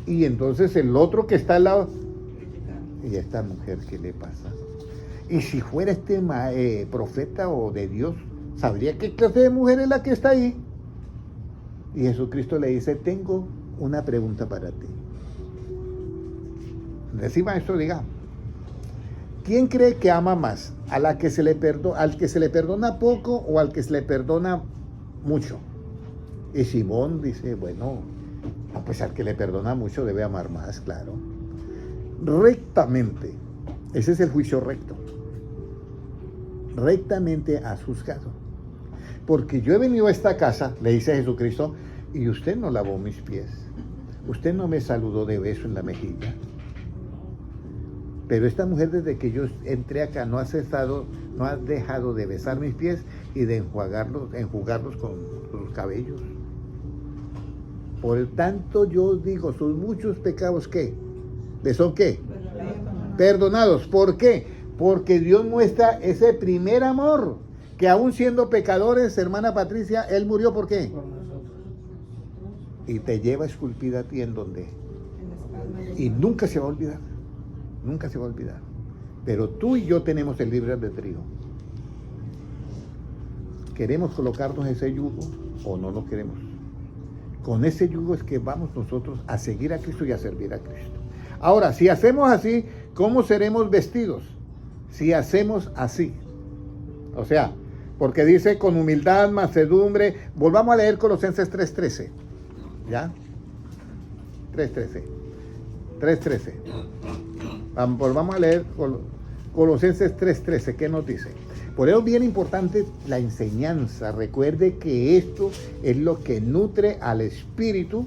Y entonces el otro que está al lado, ¿y esta mujer qué le pasa? Y si fuera este profeta o de Dios, sabría qué clase de mujer es la que está ahí. Y Jesucristo le dice, tengo una pregunta para ti. Encima esto, diga, ¿quién cree que ama más? ¿Al que se le perdona poco o al que se le perdona mucho? Y Simón dice, bueno, pues al que le perdona mucho debe amar más, claro. Rectamente, ese es el juicio recto. Rectamente has juzgado. Porque yo he venido a esta casa, le dice Jesucristo, y usted no lavó mis pies. Usted no me saludó de beso en la mejilla. Pero esta mujer desde que yo entré acá no ha dejado de besar mis pies y de enjugarlos con sus cabellos. Por tanto yo digo, sus muchos pecados, ¿qué? ¿Le son qué? Perdonados. ¿Por qué? Porque Dios muestra ese primer amor, que aún siendo pecadores, hermana Patricia, Él murió, ¿por qué? Por nosotros. Y te lleva esculpida a ti en donde. Y nunca se va a olvidar. Nunca se va a olvidar. Pero tú y yo tenemos el libre albedrío. ¿Queremos colocarnos ese yugo o no lo queremos? Con ese yugo es que vamos nosotros a seguir a Cristo y a servir a Cristo. Ahora, si hacemos así, ¿cómo seremos vestidos? Si hacemos así. O sea, porque dice con humildad, mansedumbre. Volvamos a leer Colosenses 3:13. ¿Ya? 3:13. Volvamos a leer Colosenses 3:13. ¿Qué nos dice? Por eso es bien importante la enseñanza. Recuerde que esto es lo que nutre al espíritu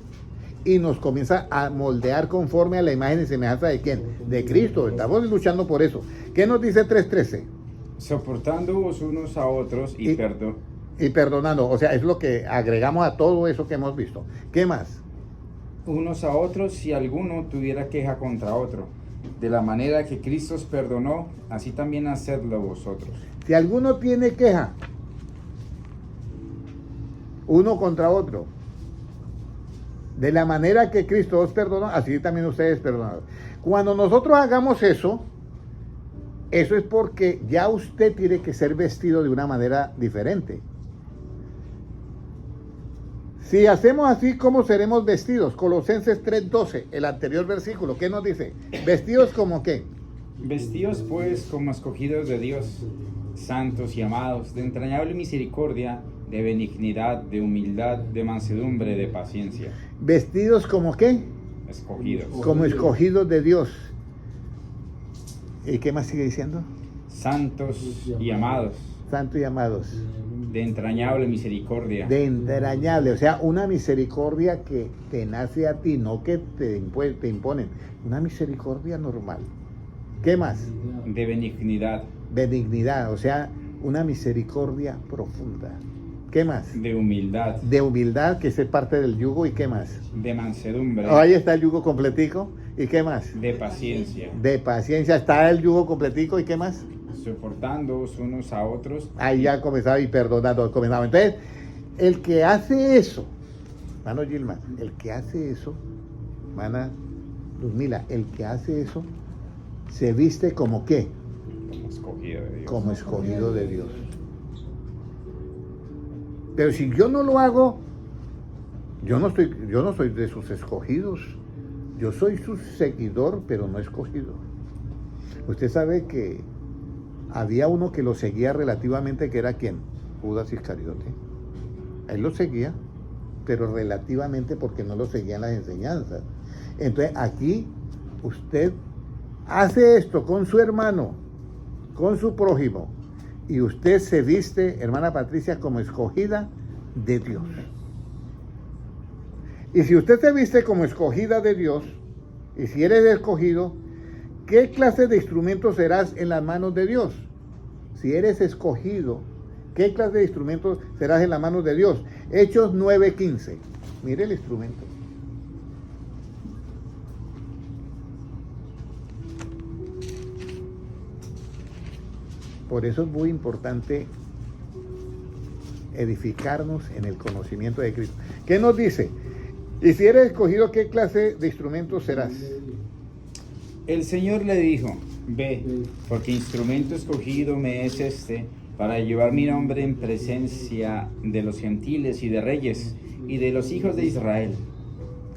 y nos comienza a moldear conforme a la imagen y semejanza de ¿quién? De Cristo. Estamos luchando por eso. ¿Qué nos dice 3:13? Soportándoos unos a otros y perdonando. O sea, es lo que agregamos a todo eso que hemos visto. ¿Qué más? unos a otros si alguno tuviera queja contra otro. De la manera que Cristo os perdonó, así también hacedlo vosotros. Si alguno tiene queja, uno contra otro. De la manera que Cristo os perdonó, así también ustedes perdonaron. Cuando nosotros hagamos eso, eso es porque ya usted tiene que ser vestido de una manera diferente. Si hacemos así, ¿cómo seremos vestidos? Colosenses 3:12, el anterior versículo, ¿qué nos dice? ¿Vestidos como qué? Vestidos pues como escogidos de Dios, santos y amados, de entrañable misericordia, de benignidad, de humildad, de mansedumbre, de paciencia. ¿Vestidos como qué? Escogidos. Como escogidos de Dios. ¿Y qué más sigue diciendo? Santos y amados, Santos y amados. de entrañable misericordia. De entrañable, o sea, una misericordia que te nace a ti, no que te imponen. Una misericordia normal. ¿Qué más? De benignidad, Benignidad, o sea, una misericordia profunda. ¿Qué más? de humildad, De humildad, que es parte del yugo, ¿y qué más? de mansedumbre, Ahí está el yugo completico, ¿y qué más? de paciencia, De paciencia, está el yugo completico, ¿y qué más? soportándoos unos a otros. Ahí ya comenzaba y perdonando, comenzaba. Entonces, el que hace eso, hermano Gilman, el que hace eso, hermana Luzmila, el que hace eso, se viste como qué? Como escogido de Dios. Como escogido de Dios. Pero si yo no lo hago, yo no soy de sus escogidos. Yo soy su seguidor, pero no escogido. Usted sabe que había uno que lo seguía relativamente, que era ¿quién? Judas Iscariote. Él lo seguía, pero relativamente porque no lo seguían las enseñanzas. Entonces aquí usted hace esto con su hermano, con su prójimo, y usted se viste, hermana Patricia, como escogida de Dios. Y si usted se viste como escogida de Dios, y si eres escogido, ¿qué clase de instrumento serás en las manos de Dios? Si eres escogido, ¿qué clase de instrumento serás en las manos de Dios? Hechos 9:15. Mire el instrumento. Por eso es muy importante edificarnos en el conocimiento de Cristo. ¿Qué nos dice? Y si eres escogido, ¿qué clase de instrumento serás? El Señor le dijo: ve, porque instrumento escogido me es este, para llevar mi nombre en presencia de los gentiles y de reyes y de los hijos de Israel.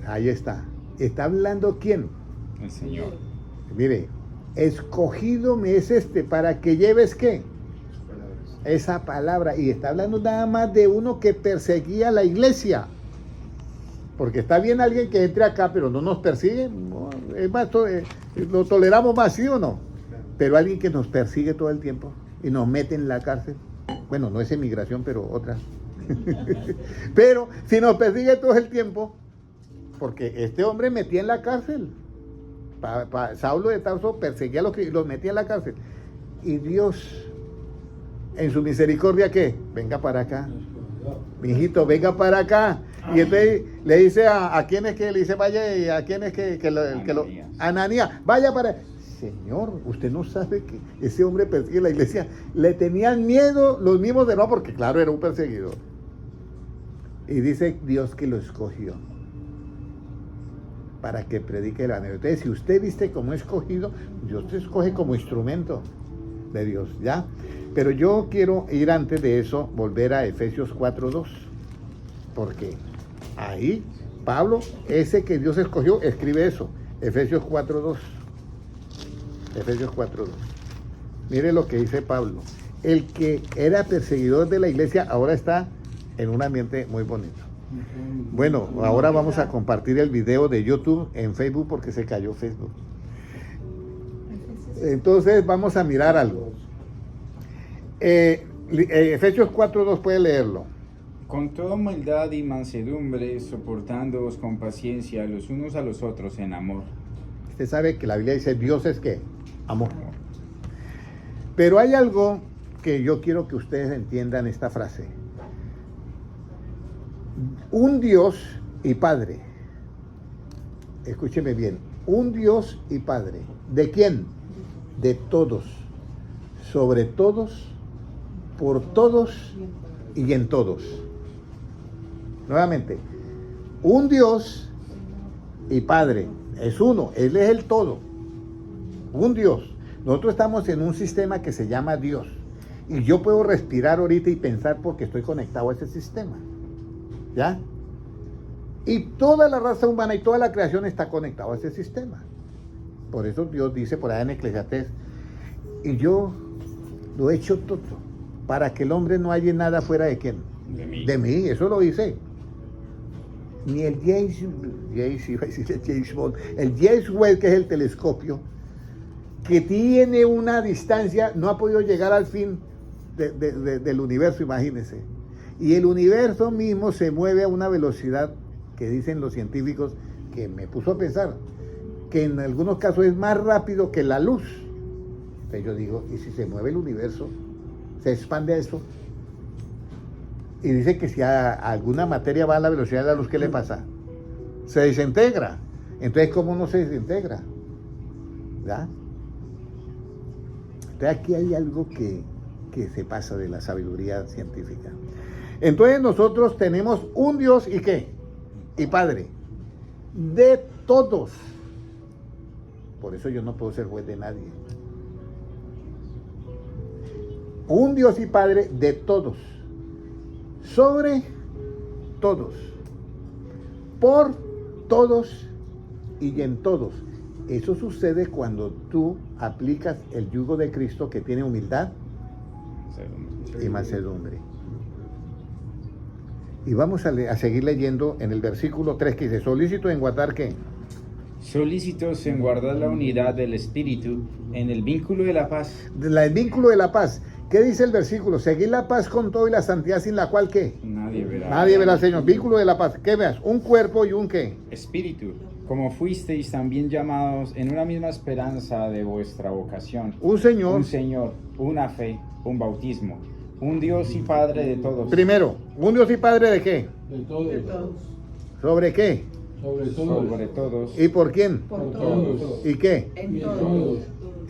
Ahí está. ¿Está hablando quién? El Señor. Mire, escogido me es este, para que lleves ¿qué? Esa palabra. Y está hablando nada más de uno que perseguía a la iglesia. Porque está bien alguien que entre acá, pero no nos persigue. No, es más, lo toleramos más, ¿sí o no? Pero alguien que nos persigue todo el tiempo y nos mete en la cárcel. Bueno, no es emigración, pero otra. Pero si nos persigue todo el tiempo, porque este hombre metía en la cárcel. Saulo de Tarso perseguía a los que los metía en la cárcel. Y Dios, en su misericordia, ¿qué? Venga para acá. Mijito, venga para acá. Y entonces le dice a quién es que le dice vaya, y a quién es que lo Ananías, vaya para. Señor, usted no sabe que ese hombre persigue la iglesia. Le tenían miedo los mismos de no, porque claro, era un perseguidor. Y dice Dios que lo escogió para que predique el evangelio. Entonces, si usted viste como escogido, Dios te escoge como instrumento de Dios, ¿ya? Pero yo quiero ir antes de eso, volver a Efesios 4:2, porque ahí Pablo, ese que Dios escogió, escribe eso, Efesios 4:2. Efesios 4:2. Mire lo que dice Pablo. El que era perseguidor de la iglesia ahora está en un ambiente muy bonito. Bueno, ahora vamos a compartir el video de YouTube en Facebook porque se cayó Facebook. Entonces vamos a mirar algo. Efesios 4:2, puede leerlo. Con toda humildad y mansedumbre, soportándoos con paciencia los unos a los otros en amor. Usted sabe que la Biblia dice Dios es ¿qué? Amor. Pero hay algo que yo quiero que ustedes entiendan esta frase. Un Dios y Padre. Escúcheme bien. Un Dios y Padre. ¿De quién? De todos. Sobre todos, por todos y en todos. Nuevamente, un Dios y Padre, es uno, Él es el todo, un Dios. Nosotros estamos en un sistema que se llama Dios, y yo puedo respirar ahorita y pensar porque estoy conectado a ese sistema, ¿ya? Y toda la raza humana y toda la creación está conectada a ese sistema. Por eso Dios dice por allá en Eclesiastés, y yo lo he hecho todo para que el hombre no halle nada fuera de quién, de mí, eso lo dice. Ni el James Webb, que es el telescopio, que tiene una distancia, no ha podido llegar al fin del universo, imagínense. Y el universo mismo se mueve a una velocidad que dicen los científicos, que me puso a pensar, que en algunos casos es más rápido que la luz. Entonces yo digo, ¿y si se mueve el universo? ¿Se expande a eso? Y dice que si alguna materia va a la velocidad de la luz, ¿qué le pasa? Se desintegra. Entonces, ¿cómo no se desintegra? ¿Ya? Entonces aquí hay algo que se pasa de la sabiduría científica. Entonces nosotros tenemos un Dios y ¿qué? Y Padre. De todos. Por eso yo no puedo ser juez de nadie. Un Dios y Padre de todos. Sobre todos. Por todos y en todos. Eso sucede cuando tú aplicas el yugo de Cristo, que tiene humildad y mansedumbre. Y vamos a seguir leyendo en el versículo 3 que dice, solícito en guardar ¿qué? Solícitos en guardar la unidad del espíritu en el vínculo de la paz. El vínculo de la paz. ¿Qué dice el versículo? Seguir la paz con todo y la santidad, sin la cual ¿qué? Nadie verá. Nadie verá al Señor. Vínculo de la paz. ¿Qué veas? Un cuerpo y un ¿qué? Espíritu, como fuisteis también llamados en una misma esperanza de vuestra vocación. Un Señor. Un Señor, una fe, un bautismo, un Dios y Padre de todos. Primero, un Dios y Padre de ¿qué? De todos. De todos. ¿Sobre qué? Sobre todos. Sobre todos. ¿Y por quién? Por todos. todos. ¿Y qué? En Y en todos. todos.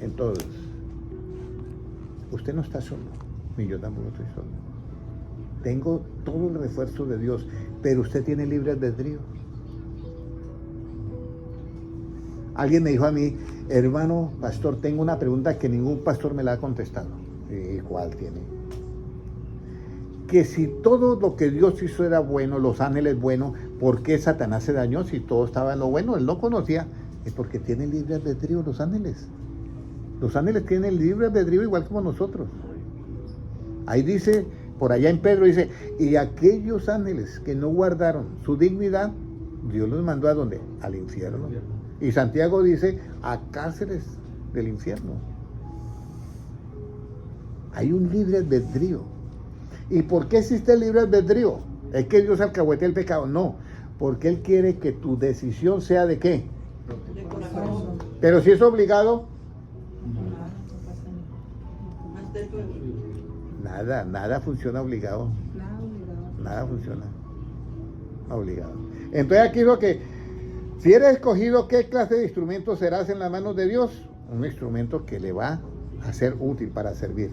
En todos. Usted no está solo, ni yo tampoco estoy solo. Tengo todo el refuerzo de Dios, pero usted tiene libre albedrío. Alguien me dijo a mí, hermano pastor, tengo una pregunta que ningún pastor me la ha contestado. ¿Y cuál tiene? Que si todo lo que Dios hizo era bueno, los ángeles buenos, ¿por qué Satanás se dañó si todo estaba en lo bueno? Él no conocía. Es porque tienen libre albedrío los ángeles. Los ángeles tienen libre albedrío igual como nosotros. Ahí dice, por allá en Pedro dice, y aquellos ángeles que no guardaron su dignidad, Dios los mandó ¿a dónde? Al infierno. Y Santiago dice, a cárceles del infierno. Hay un libre albedrío. ¿Y por qué existe el libre albedrío? ¿Es que Dios alcahuetea el pecado? No, porque Él quiere que tu decisión sea ¿de qué? De corazón. Pero si es obligado, nada funciona obligado. Nada funciona obligado. Entonces aquí digo que si eres escogido, ¿qué clase de instrumento serás en las manos de Dios? Un instrumento que le va a ser útil para servir.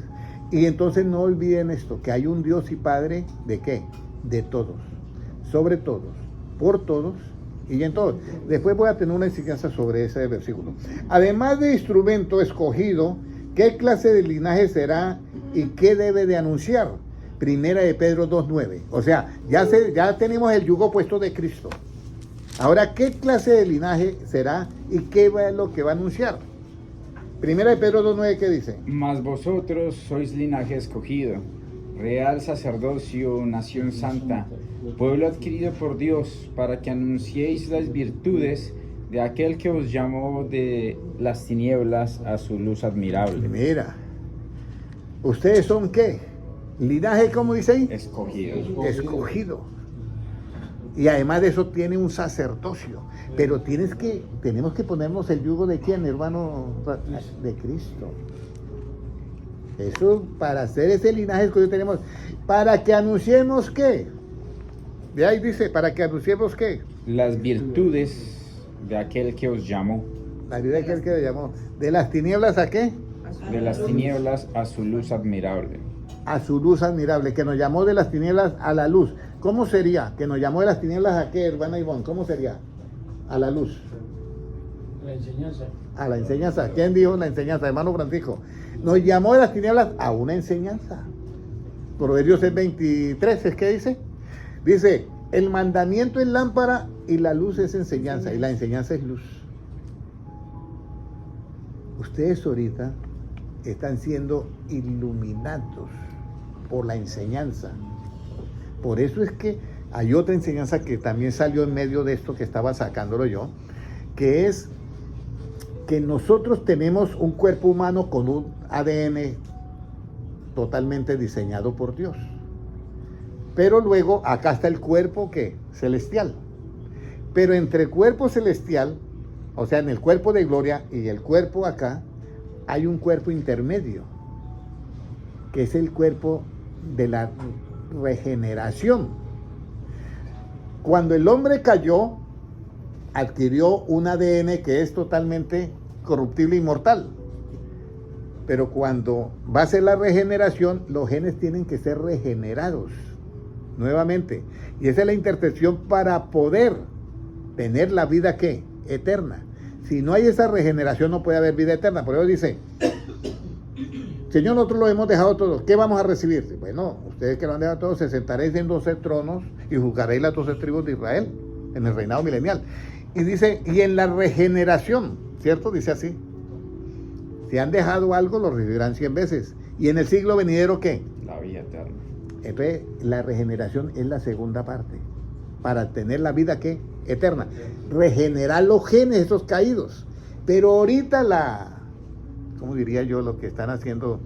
Y entonces no olviden esto, que hay un Dios y Padre ¿de qué? De todos, sobre todos, por todos y en todos. Después voy a tener una enseñanza sobre ese versículo. Además de instrumento escogido, ¿qué clase de linaje será y qué debe de anunciar? Primera de Pedro 2:9. O sea, ya tenemos el yugo puesto de Cristo. Ahora, ¿qué clase de linaje será y qué es lo que va a anunciar? Primera de Pedro 2:9, ¿qué dice? Mas vosotros sois linaje escogido, real sacerdocio, nación santa, pueblo adquirido por Dios, para que anunciéis las virtudes de aquel que os llamó de las tinieblas a su luz admirable. Mira, ¿ustedes son qué? Linaje, ¿cómo dice ahí? Escogido. Escogido. Y además de eso tiene un sacerdocio. Pero tenemos que ponernos el yugo de quién, hermano, de Cristo. Eso, para hacer ese linaje escogido tenemos, para que anunciemos ¿qué? De ahí dice, para que anunciemos ¿qué? Las virtudes de aquel que os llamó, La vida de aquel que le llamó. ¿De las tinieblas a qué? de las tinieblas a su luz admirable. A su luz admirable, que nos llamó de las tinieblas a la luz. ¿Cómo sería? Que nos llamó de las tinieblas a qué, hermana Ivonne, ¿cómo sería? A la luz. La enseñanza. A la enseñanza. ¿Quién dijo la enseñanza? Hermano Francisco. Nos llamó de las tinieblas a una enseñanza. Proverbios 23, ¿es que dice? Dice, el mandamiento es lámpara y la luz es enseñanza. Y la enseñanza es luz. Ustedes ahorita están siendo iluminados por la enseñanza. Por eso es que hay otra enseñanza que también salió en medio de esto que estaba sacándolo yo, que es que nosotros tenemos un cuerpo humano con un ADN totalmente diseñado por Dios. Pero luego acá está el cuerpo que celestial. Pero entre el cuerpo celestial, o sea, en el cuerpo de gloria y el cuerpo acá, hay un cuerpo intermedio, que es el cuerpo de la regeneración. Cuando el hombre cayó, adquirió un ADN que es totalmente corruptible y mortal. Pero cuando va a ser la regeneración, los genes tienen que ser regenerados nuevamente. Y esa es la intercesión para poder tener la vida ¿qué? Eterna. Si no hay esa regeneración, no puede haber vida eterna. Por eso dice, Señor, nosotros lo hemos dejado todo. ¿Qué vamos a recibir? Bueno, ustedes que lo han dejado todo, se sentaréis en 12 tronos y juzgaréis las 12 tribus de Israel en el reinado milenial. Y dice, y en la regeneración, ¿cierto? Dice así. Si han dejado algo, lo recibirán 100 veces. ¿Y en el siglo venidero qué? La vida eterna. Entonces, la regeneración es la segunda parte. Para tener la vida ¿qué? Eterna. Regenerar los genes, esos caídos. Pero ahorita ¿cómo diría yo? Lo que están haciendo,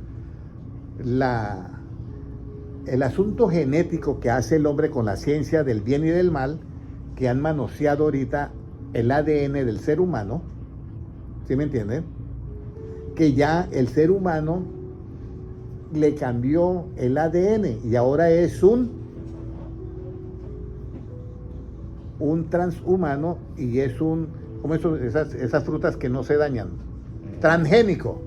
el asunto genético que hace el hombre con la ciencia del bien y del mal, que han manoseado ahorita el ADN del ser humano, ¿sí me entienden? Que ya el ser humano le cambió el ADN y ahora es un transhumano y es como esas frutas que no se dañan, transgénico.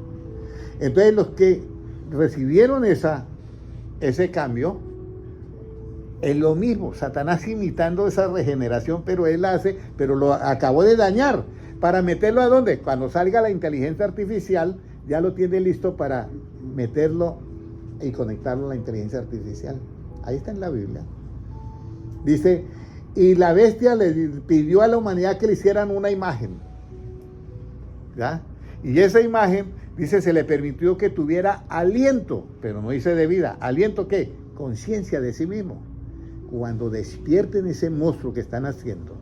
Entonces los que recibieron ese cambio, es lo mismo, Satanás imitando esa regeneración, pero él pero lo acabó de dañar. ¿Para meterlo a dónde? Cuando salga la inteligencia artificial, ya lo tiene listo para meterlo y conectarlo a la inteligencia artificial. Ahí está en la Biblia. Dice, y la bestia le pidió a la humanidad que le hicieran una imagen. ¿Ya? Y esa imagen, dice, se le permitió que tuviera aliento, pero no dice de vida. ¿Aliento qué? Conciencia de sí mismo. Cuando despierten ese monstruo que están haciendo,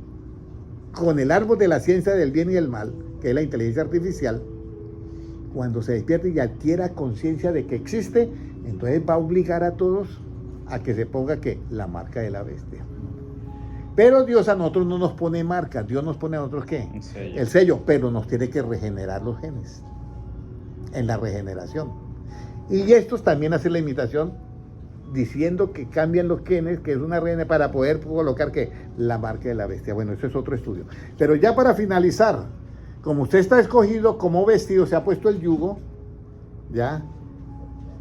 con el árbol de la ciencia del bien y del mal, que es la inteligencia artificial, cuando se despierte y adquiera conciencia de que existe, entonces va a obligar a todos a que se ponga ¿qué? La marca de la bestia. Pero Dios a nosotros no nos pone marcas, Dios nos pone a nosotros ¿qué? El sello, pero nos tiene que regenerar los genes, en la regeneración. Y estos también hacen la imitación, diciendo que cambian los genes, que es una reina para poder colocar ¿qué? La marca de la bestia. Bueno, eso es otro estudio. Pero ya para finalizar, como usted está escogido como vestido, se ha puesto el yugo, ¿ya?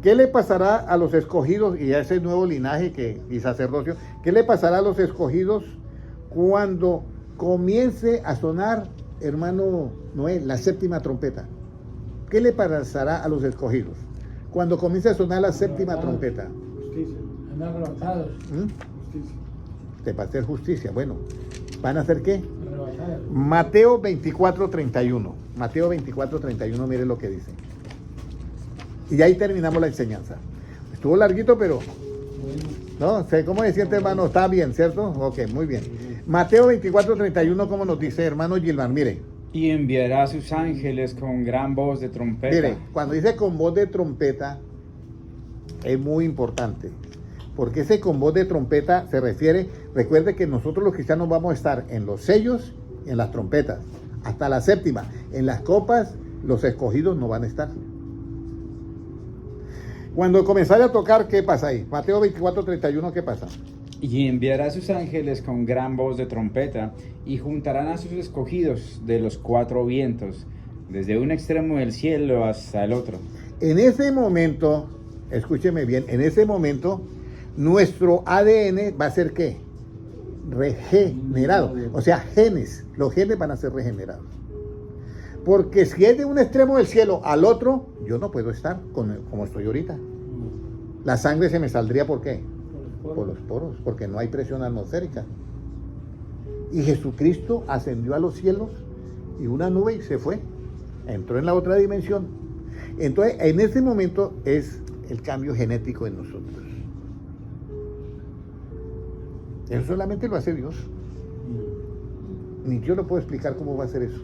¿Qué le pasará a los escogidos y a ese nuevo linaje y sacerdocio? ¿Qué le pasará a los escogidos cuando comience a sonar, hermano Noé, la séptima trompeta? ¿Qué le pasará a los escogidos cuando comience a sonar la séptima trompeta? Justicia. Andan arrebatados. Justicia. Te va a hacer justicia. Bueno, ¿van a hacer qué? Arrebatados. Mateo 24:31. Mateo 24:31, mire lo que dice. Y ahí terminamos la enseñanza. Estuvo larguito, pero... Bueno, ¿no? ¿Cómo se siente, hermano? ¿Está bien, cierto? Ok, muy bien. Mateo 24:31, ¿cómo nos dice, hermano Gilmar? Mire. Y enviará a sus ángeles con gran voz de trompeta. Mire, cuando dice con voz de trompeta, es muy importante. Porque ese con voz de trompeta se refiere, recuerde que nosotros los cristianos vamos a estar en los sellos y en las trompetas, hasta la séptima. En las copas, los escogidos no van a estar. Cuando comenzara a tocar, ¿qué pasa ahí? Mateo 24:31, ¿qué pasa? Y enviará a sus ángeles con gran voz de trompeta, y juntarán a sus escogidos de los cuatro vientos, desde un extremo del cielo hasta el otro. En ese momento, escúcheme bien, en ese momento nuestro ADN va a ser ¿qué? Regenerado. O sea, genes. Los genes van a ser regenerados. Porque si es de un extremo del cielo al otro, yo no puedo estar como estoy ahorita. La sangre se me saldría, ¿por qué? Por los poros, porque no hay presión atmosférica. Y Jesucristo ascendió a los cielos y una nube y se fue. Entró en la otra dimensión. Entonces, en ese momento es el cambio genético en nosotros. Eso solamente lo hace Dios. Ni yo lo puedo explicar cómo va a ser eso.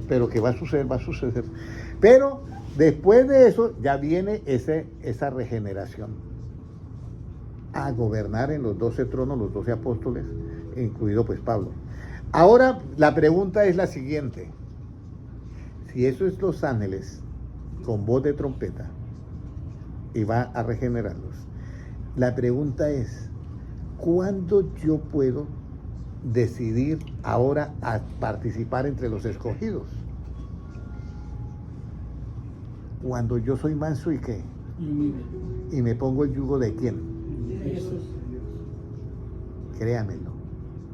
Pero que va a suceder, va a suceder. Pero después de eso ya viene esa regeneración. A gobernar en los 12 tronos, los 12 apóstoles, incluido pues Pablo. Ahora la pregunta es la siguiente. Si eso es los ángeles con voz de trompeta y va a regenerarlos, la pregunta es, ¿cuándo yo puedo decidir ahora a participar entre los escogidos? Cuando yo soy manso y qué, y me pongo el yugo de quién. Créamelo,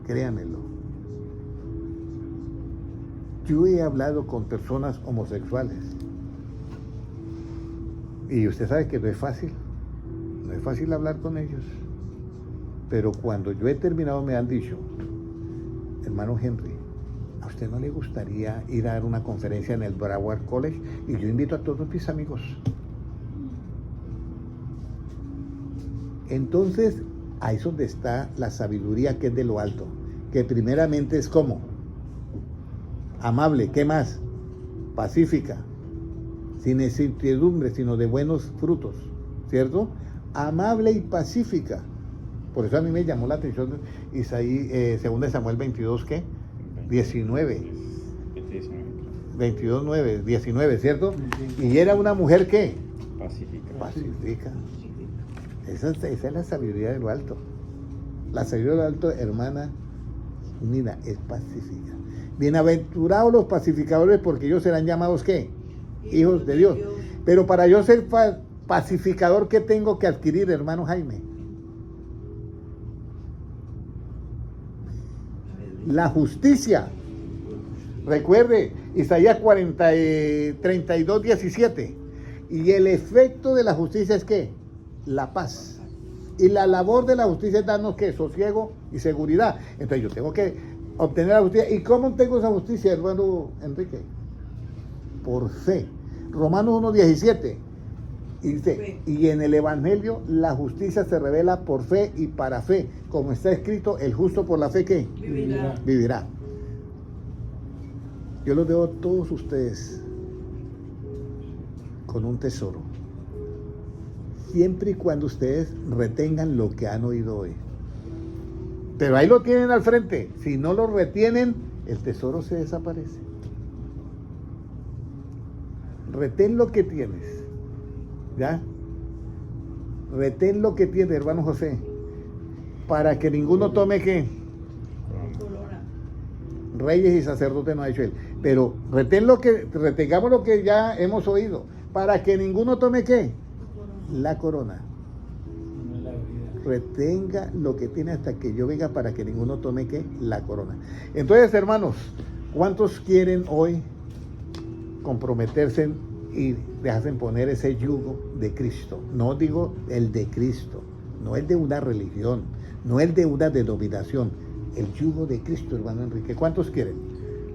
créamelo. Yo he hablado con personas homosexuales y usted sabe que no es fácil hablar con ellos. Pero cuando yo he terminado me han dicho, hermano Henry, ¿a usted no le gustaría ir a dar una conferencia en el Broward College? Y yo invito a todos mis amigos. Entonces, ahí es donde está la sabiduría que es de lo alto, que primeramente es como amable, ¿qué más? Pacífica, sin incertidumbre, sino de buenos frutos, ¿cierto? Amable y pacífica. Por eso a mí me llamó la atención Isaías, 2 Samuel 22, ¿qué? 19. 22, 9, 19, ¿cierto? Y era una mujer, ¿qué? Pacífica. Esa es la sabiduría de lo alto. La sabiduría de lo alto, hermana, mira, es pacífica. Bienaventurados los pacificadores, porque ellos serán llamados, ¿qué? Hijos de Dios. Pero para yo ser pacificador, ¿qué tengo que adquirir, hermano Jaime? La justicia. Recuerde, Isaías 32, 17. Y el efecto de la justicia es ¿qué? La paz. Y la labor de la justicia es darnos ¿qué? Sosiego y seguridad. Entonces yo tengo que obtener la justicia. ¿Y cómo tengo esa justicia, hermano Enrique? Por fe. Romanos 1, 17. Y dice, y en el Evangelio la justicia se revela por fe y para fe. Como está escrito, el justo por la fe, ¿qué? Vivirá. Yo los dejo a todos ustedes con un tesoro. Siempre y cuando ustedes retengan lo que han oído hoy. Pero ahí lo tienen al frente. Si no lo retienen, el tesoro se desaparece. Retén lo que tienes. ¿Ya? Retén lo que tienes, hermano José. Para que ninguno tome ¿qué? Reyes y sacerdotes no ha hecho él. Pero retengamos lo que ya hemos oído. Para que ninguno tome ¿qué? La corona. Retenga lo que tiene hasta que yo venga para que ninguno tome ¿qué? La corona. Entonces, hermanos, ¿cuántos quieren hoy comprometerse y dejarse poner ese yugo de Cristo? No digo el de Cristo, no el de una religión, no el de una denominación, el yugo de Cristo, hermano Enrique. ¿Cuántos quieren?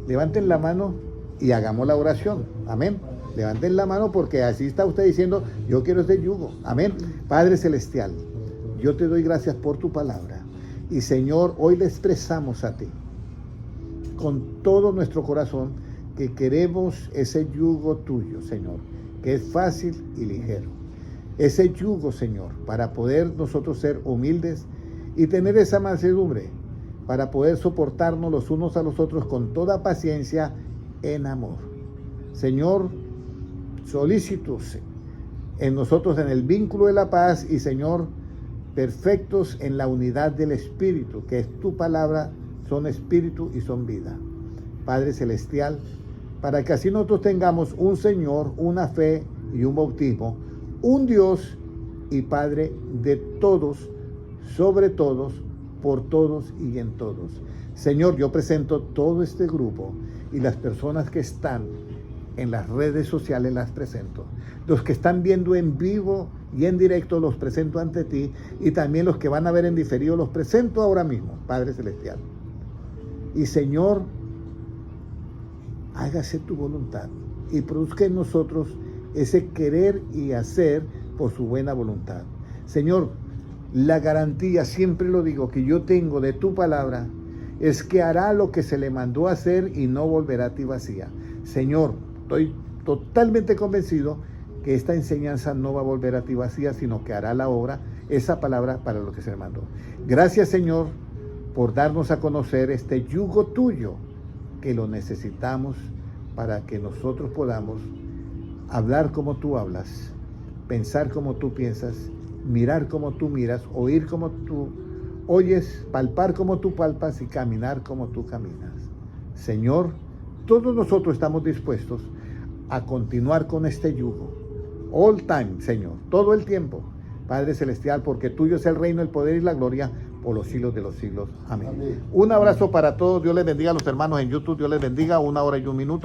Levanten la mano y hagamos la oración. Amén. Levanten la mano porque así está usted diciendo, yo quiero ese yugo. Amén. Padre Celestial, yo te doy gracias por tu palabra. Y Señor, hoy le expresamos a ti, con todo nuestro corazón, que queremos ese yugo tuyo, Señor, que es fácil y ligero. Ese yugo, Señor, para poder nosotros ser humildes y tener esa mansedumbre, para poder soportarnos los unos a los otros con toda paciencia en amor. Señor, solícitos en nosotros en el vínculo de la paz y, Señor, perfectos en la unidad del Espíritu, que es tu palabra, son espíritu y son vida. Padre Celestial, para que así nosotros tengamos un Señor, una fe y un bautismo, un Dios y Padre de todos sobre todos, por todos y en todos. Señor, yo presento todo este grupo y las personas que están en las redes sociales las presento. Los que están viendo en vivo y en directo los presento ante ti, y también los que van a ver en diferido los presento ahora mismo, Padre Celestial. Y Señor, hágase tu voluntad y produzca en nosotros ese querer y hacer por su buena voluntad. Señor, la garantía, siempre lo digo, que yo tengo de tu palabra es que hará lo que se le mandó a hacer y no volverá a ti vacía. Señor, estoy totalmente convencido que esta enseñanza no va a volver a ti vacía, sino que hará la obra, esa palabra, para lo que se le mandó. Gracias, Señor, por darnos a conocer este yugo tuyo, que lo necesitamos para que nosotros podamos hablar como tú hablas, pensar como tú piensas, mirar como tú miras, oír como tú oyes, palpar como tú palpas y caminar como tú caminas. Señor, todos nosotros estamos dispuestos a continuar con este yugo, all time, Señor, todo el tiempo, Padre Celestial, porque tuyo es el reino, el poder y la gloria por los siglos de los siglos. Amén. Amén. Un abrazo para todos. Dios les bendiga a los hermanos en YouTube. Dios les bendiga. 1 hora y 1 minuto.